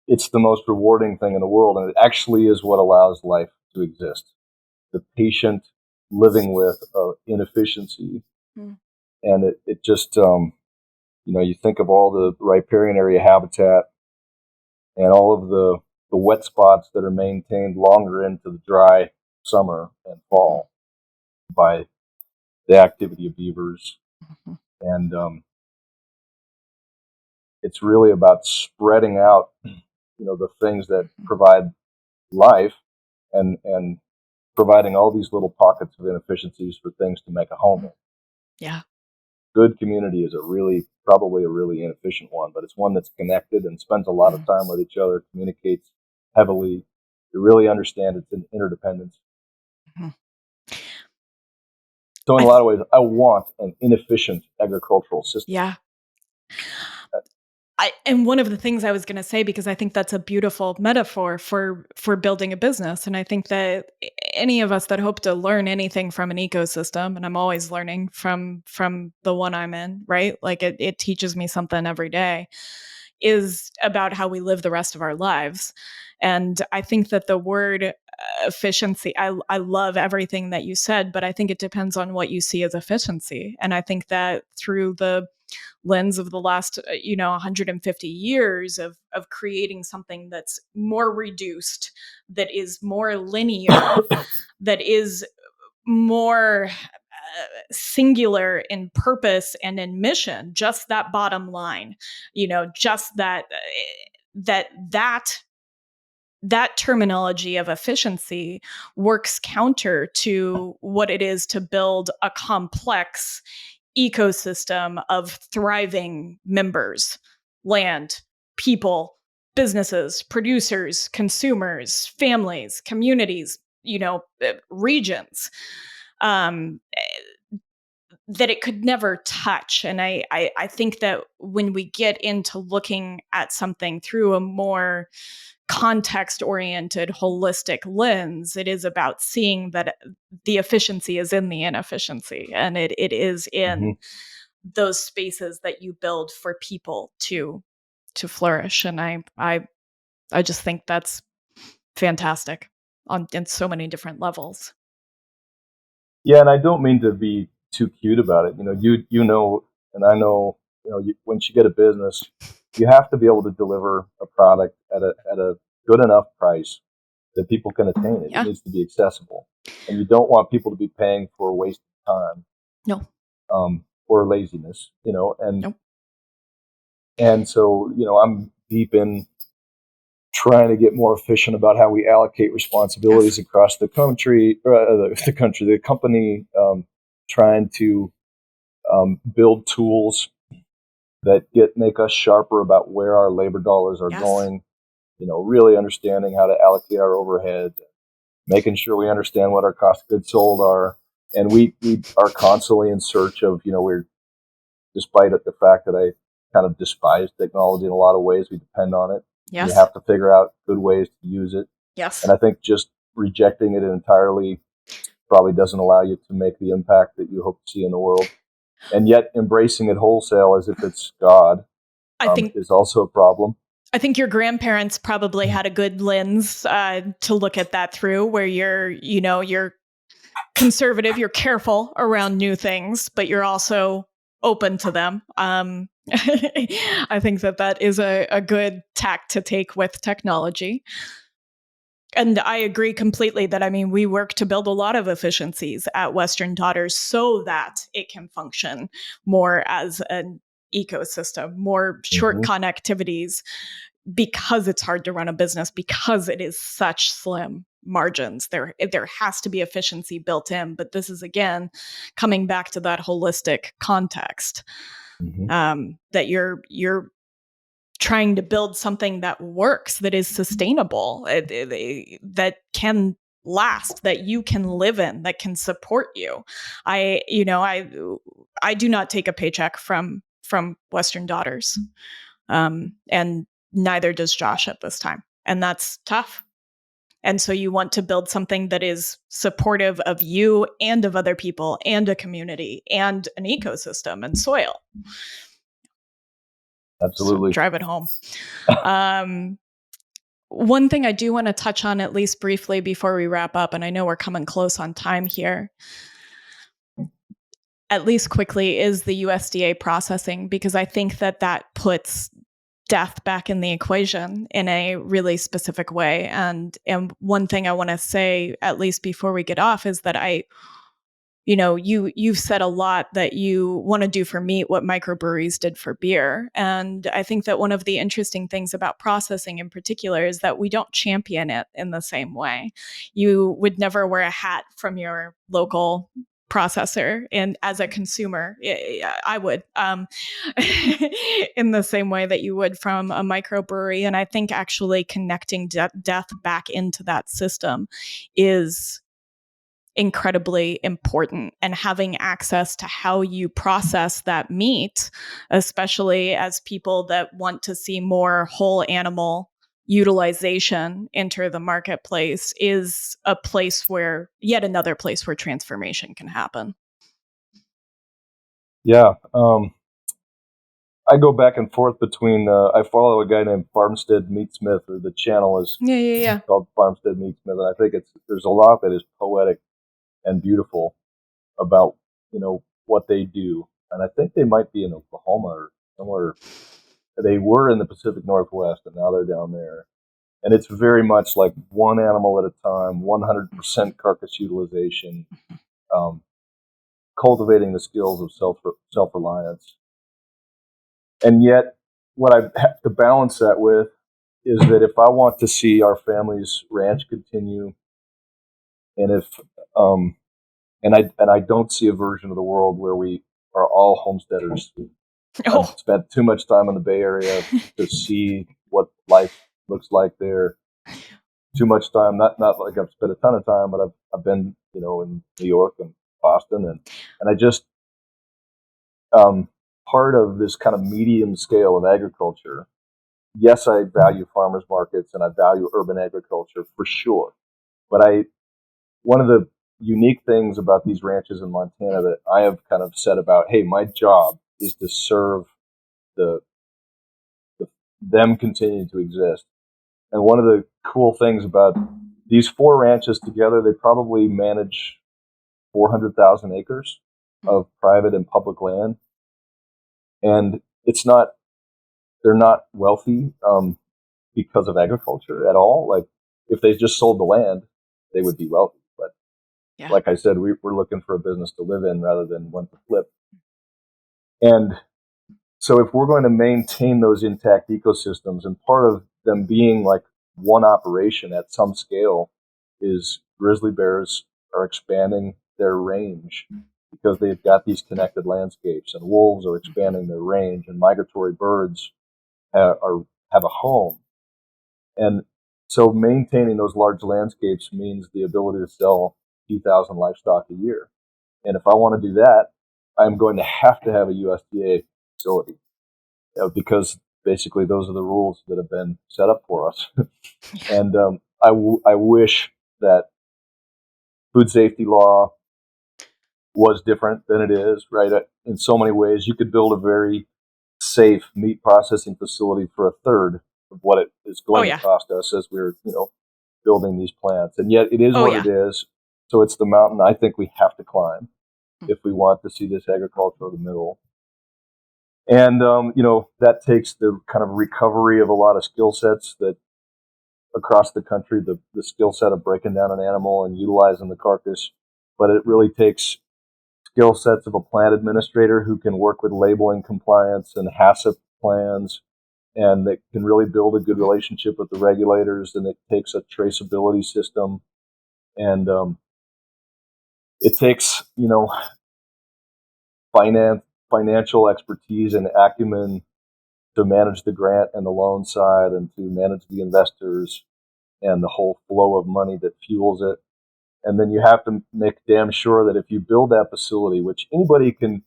[SPEAKER 2] it's the most rewarding thing in the world, and it actually is what allows life to exist. The patient living with inefficiency, and it just you think of all the riparian area habitat and all of the wet spots that are maintained longer into the dry summer and fall by the activity of beavers, and it's really about spreading out, the things that provide life, and providing all these little pockets of inefficiencies for things to make a home in.
[SPEAKER 1] Yeah.
[SPEAKER 2] Good community is probably a really inefficient one, but it's one that's connected and spends a lot of time with each other, communicates heavily. You really understand its interdependence. So in a lot of ways, I want an inefficient agricultural system.
[SPEAKER 1] Yeah. And one of the things I was going to say, because I think that's a beautiful metaphor for building a business. And I think that any of us that hope to learn anything from an ecosystem, and I'm always learning from the one I'm in, right? Like it teaches me something every day, is about how we live the rest of our lives. And I think that the word efficiency, I love everything that you said, but I think it depends on what you see as efficiency. And I think that through the lens of the last 150 years of creating something that's more reduced, that is more linear, that is more singular in purpose and in mission, just that bottom line, just that terminology of efficiency works counter to what it is to build a complex ecosystem of thriving members, land, people, businesses, producers, consumers, families, communities, regions, that it could never touch. And I think that when we get into looking at something through a more context-oriented, holistic lens, it is about seeing that the efficiency is in the inefficiency, and it is in those spaces that you build for people to flourish. And I just think that's fantastic in so many different levels.
[SPEAKER 2] Yeah, and I don't mean to be too cute about it. And I know, once you get a business, you have to be able to deliver a product at a good enough price that people can attain it. Yeah. It needs to be accessible, and you don't want people to be paying for wasted time.
[SPEAKER 1] No.
[SPEAKER 2] Or laziness, and
[SPEAKER 1] nope.
[SPEAKER 2] And so, I'm deep in trying to get more efficient about how we allocate responsibilities across the country, the company, trying to build tools that make us sharper about where our labor dollars are going, really understanding how to allocate our overhead, making sure we understand what our cost of goods sold are. And we are constantly in search of, despite the fact that I kind of despise technology in a lot of ways, we depend on it.
[SPEAKER 1] Yes.
[SPEAKER 2] You have to figure out good ways to use it.
[SPEAKER 1] Yes.
[SPEAKER 2] And I think just rejecting it entirely probably doesn't allow you to make the impact that you hope to see in the world. And yet embracing it wholesale as if it's God, I think, is also a problem.
[SPEAKER 1] I think your grandparents probably had a good lens to look at that through, where you're conservative, you're careful around new things, but you're also open to them. I think that is a good tack to take with technology. And I agree completely that, we work to build a lot of efficiencies at Western Daughters so that it can function more as an ecosystem, more short connectivities, because it's hard to run a business, because it is such slim margins. There has to be efficiency built in, but this is, again, coming back to that holistic context, that you're trying to build something that works, that is sustainable, that can last, that you can live in, that can support you. I do not take a paycheck from Western Daughters, and neither does Josh at this time, and that's tough. And so you want to build something that is supportive of you and of other people and a community and an ecosystem and soil.
[SPEAKER 2] Absolutely.
[SPEAKER 1] So drive it home. One thing I do want to touch on, at least briefly, before we wrap up, and I know we're coming close on time here, at least quickly, is the USDA processing, because I think that puts death back in the equation in a really specific way. And one thing I want to say, at least before we get off, is that you've said a lot that you want to do for meat what microbreweries did for beer. And I think that one of the interesting things about processing in particular is that we don't champion it in the same way. You would never wear a hat from your local processor, and as a consumer, I would, in the same way that you would from a microbrewery. And I think actually connecting death back into that system is incredibly important, and having access to how you process that meat, especially as people that want to see more whole animal utilization enter the marketplace, is yet another place where transformation can happen.
[SPEAKER 2] Yeah. I go back and forth between, I follow a guy named Farmstead Meatsmith, or the channel is called Farmstead Meatsmith. And I think there's a lot that is poetic and beautiful about, what they do. And I think they might be in Oklahoma or somewhere. They were in the Pacific Northwest, and now they're down there. And it's very much like one animal at a time, 100% carcass utilization, cultivating the skills of self-reliance. And yet, what I have to balance that with is that if I want to see our family's ranch continue, and if and I don't see a version of the world where we are all homesteaders. I've spent too much time in the Bay Area to see what life looks like there. Too much time, not like I've spent a ton of time, but I've been, in New York and Boston, and I just part of this kind of medium scale of agriculture. Yes, I value farmers markets and I value urban agriculture for sure, but one of the unique things about these ranches in Montana that I have kind of said about, hey, my job is to serve them continuing to exist. And one of the cool things about these 4 ranches together, they probably manage 400,000 acres of private and public land. And they're not wealthy because of agriculture at all. Like, if they just sold the land, they would be wealthy. But like I said, we're looking for a business to live in rather than one to flip. And so if we're going to maintain those intact ecosystems, and part of them being like one operation at some scale is grizzly bears are expanding their range because they've got these connected landscapes, and wolves are expanding their range, and migratory birds have a home. And so maintaining those large landscapes means the ability to sell a few thousand livestock a year. And if I want to do that, I'm going to have a USDA facility, because basically those are the rules that have been set up for us. And I wish that food safety law was different than it is, right? In so many ways, you could build a very safe meat processing facility for a third of what it is going
[SPEAKER 1] yeah.
[SPEAKER 2] to cost us as we're, building these plants. And yet it is
[SPEAKER 1] Oh
[SPEAKER 2] what
[SPEAKER 1] yeah.
[SPEAKER 2] it is. So it's the mountain I think we have to climb if we want to see this agriculture of the middle. And, that takes the kind of recovery of a lot of skill sets that across the country, the skill set of breaking down an animal and utilizing the carcass. But it really takes skill sets of a plant administrator who can work with labeling compliance and HACCP plans, and that can really build a good relationship with the regulators. And it takes a traceability system, and it takes financial expertise and acumen to manage the grant and the loan side, and to manage the investors and the whole flow of money that fuels it. And then you have to make damn sure that if you build that facility, which anybody can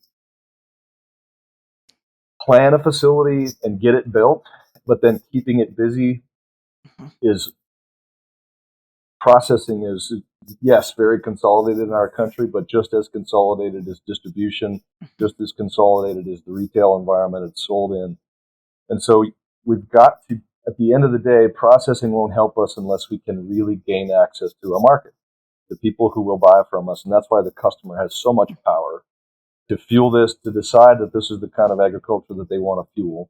[SPEAKER 2] plan a facility and get it built, but then keeping it busy is processing is, yes, very consolidated in our country, but just as consolidated as distribution, just as consolidated as the retail environment it's sold in. And so we've got to, at the end of the day, processing won't help us unless we can really gain access to a market, the people who will buy from us. And that's why the customer has so much power to fuel this, to decide that this is the kind of agriculture that they want to fuel,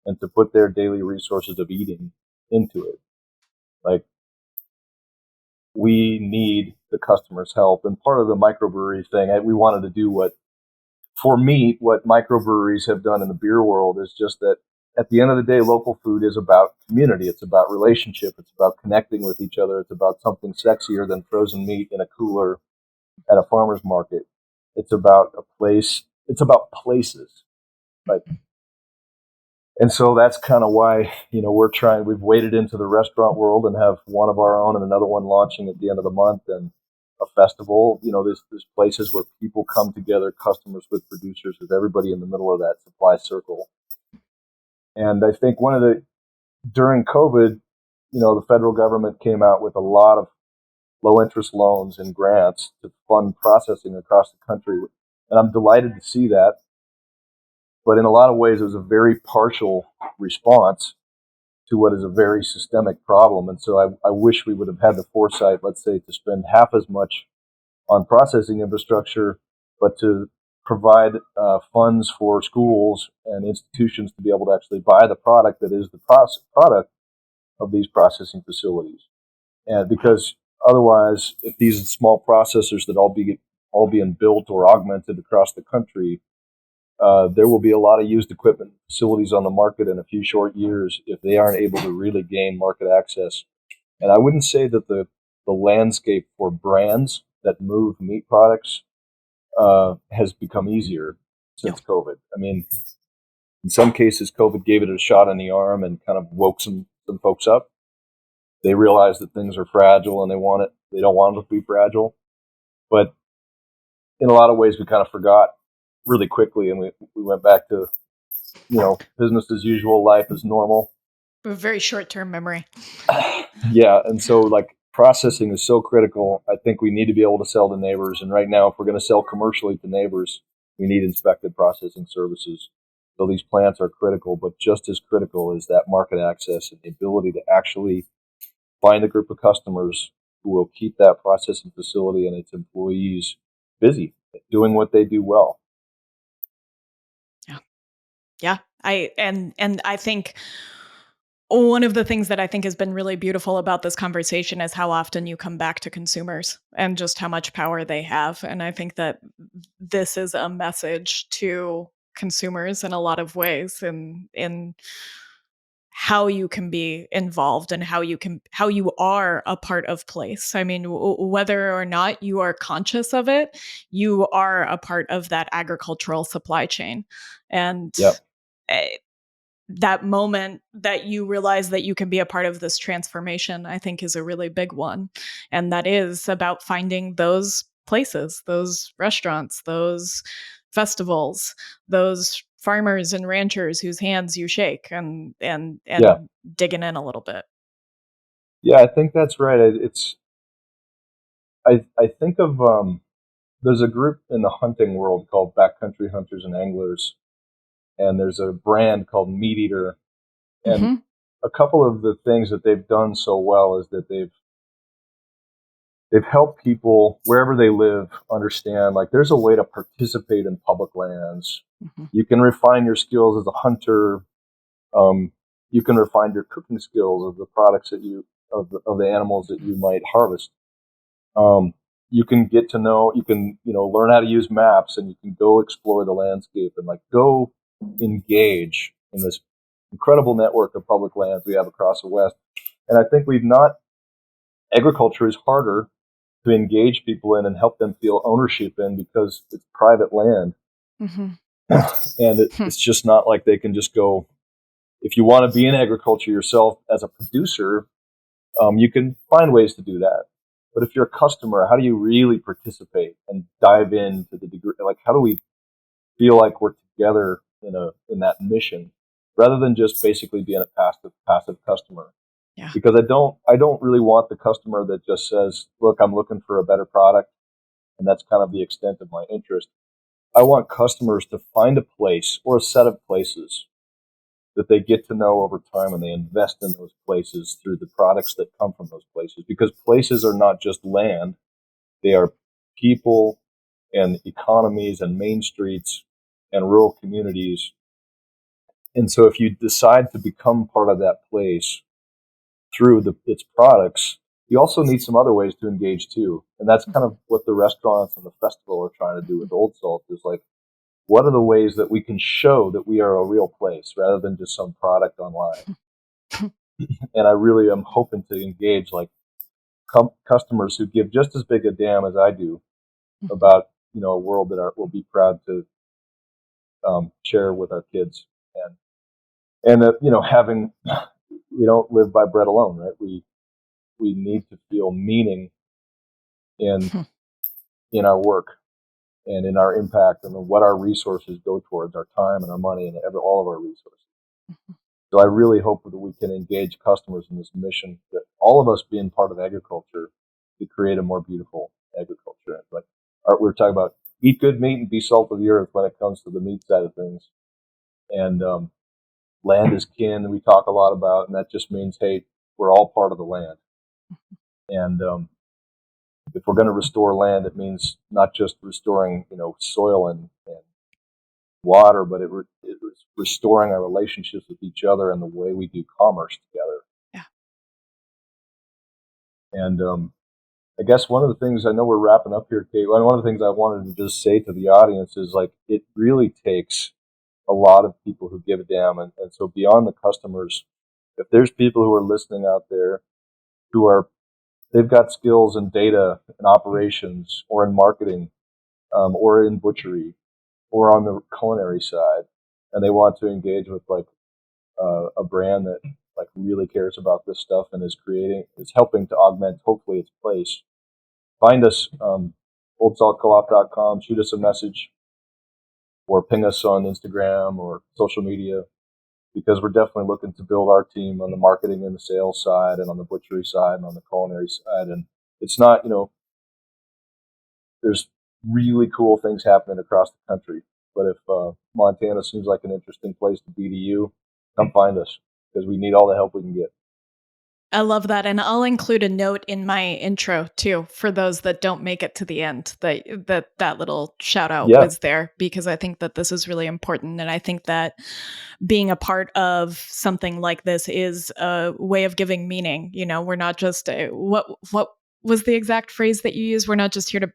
[SPEAKER 2] and to put their daily resources of eating into it. Like, we need the customer's help. And part of the microbrewery thing, we wanted to do what microbreweries have done in the beer world is just that at the end of the day, local food is about community. It's about relationship. It's about connecting with each other. It's about something sexier than frozen meat in a cooler at a farmer's market. It's about a place. It's about places. Like, and so that's kind of why, we've waded into the restaurant world and have one of our own and another one launching at the end of the month, and a festival. There's places where people come together, customers with producers, with everybody in the middle of that supply circle. And I think during COVID, the federal government came out with a lot of low interest loans and grants to fund processing across the country. And I'm delighted to see that. But in a lot of ways, it was a very partial response to what is a very systemic problem. And so I wish we would have had the foresight, let's say, to spend half as much on processing infrastructure, but to provide funds for schools and institutions to be able to actually buy the product that is the product of these processing facilities. And because otherwise, if these small processors that all being built or augmented across the country, there will be a lot of used equipment facilities on the market in a few short years if they aren't able to really gain market access. And I wouldn't say that the landscape for brands that move meat products has become easier since COVID. I mean, in some cases, COVID gave it a shot in the arm and kind of woke some folks up. They realize that things are fragile and they don't want it to be fragile. But in a lot of ways, we kind of forgot really quickly, and we went back to, business as usual, life as normal.
[SPEAKER 1] A very short-term memory.
[SPEAKER 2] Yeah, and so like processing is so critical. I think we need to be able to sell to neighbors, and right now, if we're going to sell commercially to neighbors, we need inspected processing services. So these plants are critical, but just as critical is that market access and the ability to actually find a group of customers who will keep that processing facility and its employees busy, doing what they do well.
[SPEAKER 1] Yeah. I think one of the things that I think has been really beautiful about this conversation is how often you come back to consumers and just how much power they have. And I think that this is a message to consumers in a lot of ways, in how you can be involved and how you are a part of place. I mean, whether or not you are conscious of it, you are a part of that agricultural supply chain. And
[SPEAKER 2] Yep.
[SPEAKER 1] That moment that you realize that you can be a part of this transformation, I think, is a really big one. And that is about finding those places, those restaurants, those festivals, those farmers and ranchers whose hands you shake, and
[SPEAKER 2] Yeah.
[SPEAKER 1] digging in a little bit.
[SPEAKER 2] Yeah, I think that's right. I think of there's a group in the hunting world called Backcountry Hunters and Anglers, and there's a brand called Meat Eater, and a couple of the things that they've done so well is that they've helped people wherever they live understand, like, there's a way to participate in public lands.
[SPEAKER 1] Mm-hmm.
[SPEAKER 2] You can refine your skills as a hunter. You can refine your cooking skills of the products that of the animals that you might harvest. You can get to know, you can, learn how to use maps, and you can go explore the landscape and, like, go engage in this incredible network of public lands we have across the West. And I think agriculture is harder to engage people in and help them feel ownership in, because it's private land.
[SPEAKER 1] Mm-hmm.
[SPEAKER 2] And it's just not like they can just go, if you want to be in agriculture yourself as a producer, you can find ways to do that. But if you're a customer, how do you really participate and dive into the degree? Like, how do we feel like we're together in that mission, rather than just basically being a passive customer?
[SPEAKER 1] Yeah.
[SPEAKER 2] Because I don't really want the customer that just says, "Look, I'm looking for a better product," and that's kind of the extent of my interest. I want customers to find a place or a set of places that they get to know over time, and they invest in those places through the products that come from those places. Because places are not just land, they are people and economies and main streets and rural communities. And so if you decide to become part of that place through its products, you also need some other ways to engage too. And that's kind of what the restaurants and the festival are trying to do with Old Salt, is like, what are the ways that we can show that we are a real place rather than just some product online? And I really am hoping to engage, like, customers who give just as big a damn as I do about, a world that we'll be proud to share with our kids. And that, having, we don't live by bread alone, right? We need to feel meaning in our work and in our impact, and what our resources go towards, our time and our money and all of our resources. So I really hope that we can engage customers in this mission, that all of us being part of agriculture, to create a more beautiful agriculture. Like we were talking about, eat good meat and be salt of the earth when it comes to the meat side of things. And land is kin, we talk a lot about, and that just means, hey, we're all part of the land. And if we're going to restore land, it means not just restoring, soil and water, but it was restoring our relationships with each other and the way we do commerce together.
[SPEAKER 1] Yeah.
[SPEAKER 2] And I guess one of the things, I know we're wrapping up here, Kate, one of the things I wanted to just say to the audience is, like, it really takes a lot of people who give a damn. And so beyond the customers, if there's people who are listening out there they've got skills in data and operations, or in marketing, or in butchery, or on the culinary side, and they want to engage with, like, a brand that, like, really cares about this stuff and is helping to augment, hopefully, its place, find us, oldsaltcoop.com, shoot us a message, or ping us on Instagram or social media, because we're definitely looking to build our team on the marketing and the sales side, and on the butchery side, and on the culinary side. And it's not, there's really cool things happening across the country. But if Montana seems like an interesting place to be to you, come find us, because we need all the help we can get.
[SPEAKER 1] I love that. And I'll include a note in my intro too, for those that don't make it to the end, that little shout out was there, because I think that this is really important. And I think that being a part of something like this is a way of giving meaning. We're not just what was the exact phrase that you used? We're not just here to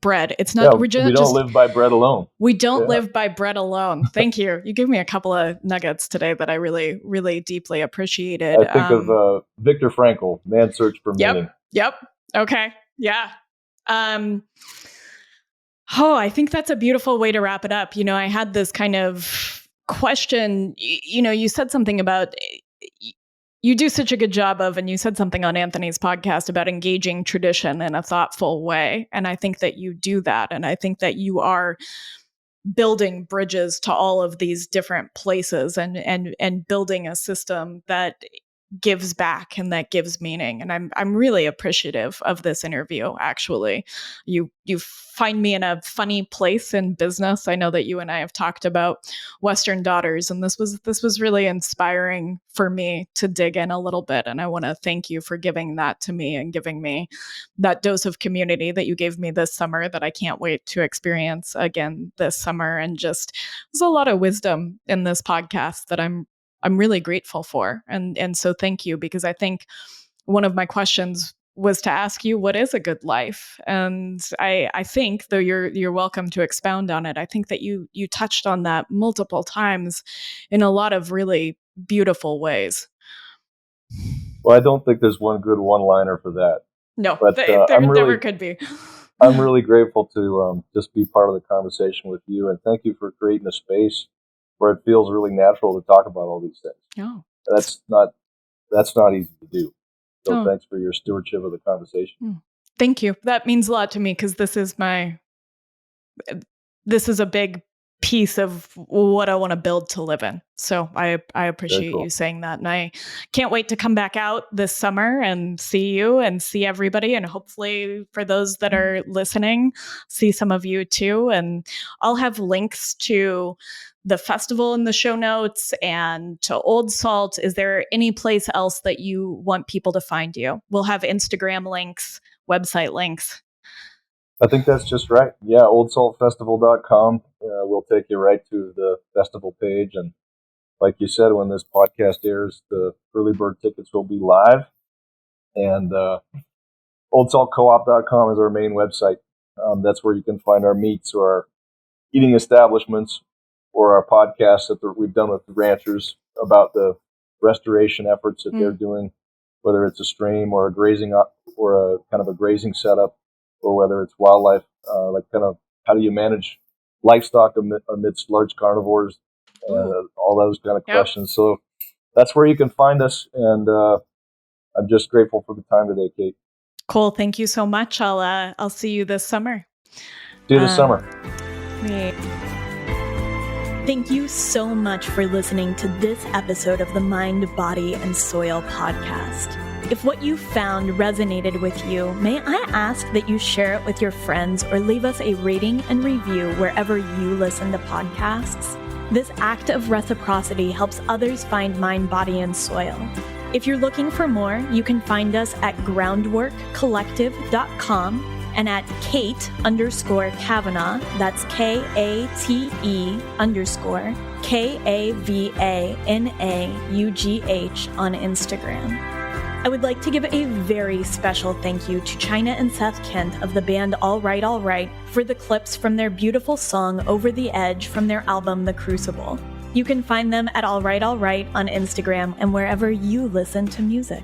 [SPEAKER 1] bread. It's not.
[SPEAKER 2] We don't live by bread alone.
[SPEAKER 1] We don't live by bread alone. Thank you. You gave me a couple of nuggets today that I really, really deeply appreciated.
[SPEAKER 2] I think of Viktor Frankl, Man's Search for Meaning.
[SPEAKER 1] Yep. Okay. Yeah. I think that's a beautiful way to wrap it up. I had this kind of question. You said something about, you do such a good job of, and you said something on Anthony's podcast about engaging tradition in a thoughtful way. And I think that you do that. And I think that you are building bridges to all of these different places, and building a system that gives back and that gives meaning. And I'm really appreciative of this interview, actually. You find me in a funny place in business. I know that you and I have talked about Western Daughters, and this was really inspiring for me to dig in a little bit. And I want to thank you for giving that to me and giving me that dose of community that you gave me this summer that I can't wait to experience again this summer. And just there's a lot of wisdom in this podcast that I'm really grateful for. And so thank you, because I think one of my questions was to ask you, what is a good life? And I think, though you're welcome to expound on it, I think that you touched on that multiple times in a lot of really beautiful ways.
[SPEAKER 2] Well, I don't think there's one good one-liner for that.
[SPEAKER 1] No,
[SPEAKER 2] but
[SPEAKER 1] there never could be.
[SPEAKER 2] I'm really grateful to just be part of the conversation with you, and thank you for creating a space where it feels really natural to talk about all these things.
[SPEAKER 1] Oh.
[SPEAKER 2] That's not easy to do. So Thanks for your stewardship of the conversation.
[SPEAKER 1] Thank you. That means a lot to me, because this is a big piece of what I want to build to live in. So I appreciate you saying that. And I can't wait to come back out this summer and see you and see everybody. And hopefully for those that are listening, see some of you too. And I'll have links to the festival in the show notes and to Old Salt. Is there any place else that you want people to find you? We'll have Instagram links, website links.
[SPEAKER 2] I think that's just right. Yeah, oldsaltfestival.com will take you right to the festival page. And like you said, when this podcast airs, the early bird tickets will be live. And oldsaltcoop.com is our main website. That's where you can find our meets or our eating establishments or our podcasts that we've done with the ranchers about the restoration efforts that they're doing, whether it's a stream or a grazing or a kind of a grazing setup, or whether it's wildlife, like kind of how do you manage livestock amidst large carnivores, and all those kind of questions. So that's where you can find us, and I'm just grateful for the time today, Kate.
[SPEAKER 1] Cool. Thank you so much. I'll see you this summer.
[SPEAKER 2] See you this summer.
[SPEAKER 1] Great. Thank you so much for listening to this episode of the Mind, Body, and Soil podcast. If what you found resonated with you, may I ask that you share it with your friends or leave us a rating and review wherever you listen to podcasts? This act of reciprocity helps others find Mind, Body, and Soil. If you're looking for more, you can find us at groundworkcollective.com and at Kate_Kavanaugh, that's KATE_KAVANAUGH on Instagram. I would like to give a very special thank you to China and Seth Kent of the band All Right, All Right for the clips from their beautiful song Over the Edge from their album The Crucible. You can find them at All Right, All Right on Instagram and wherever you listen to music.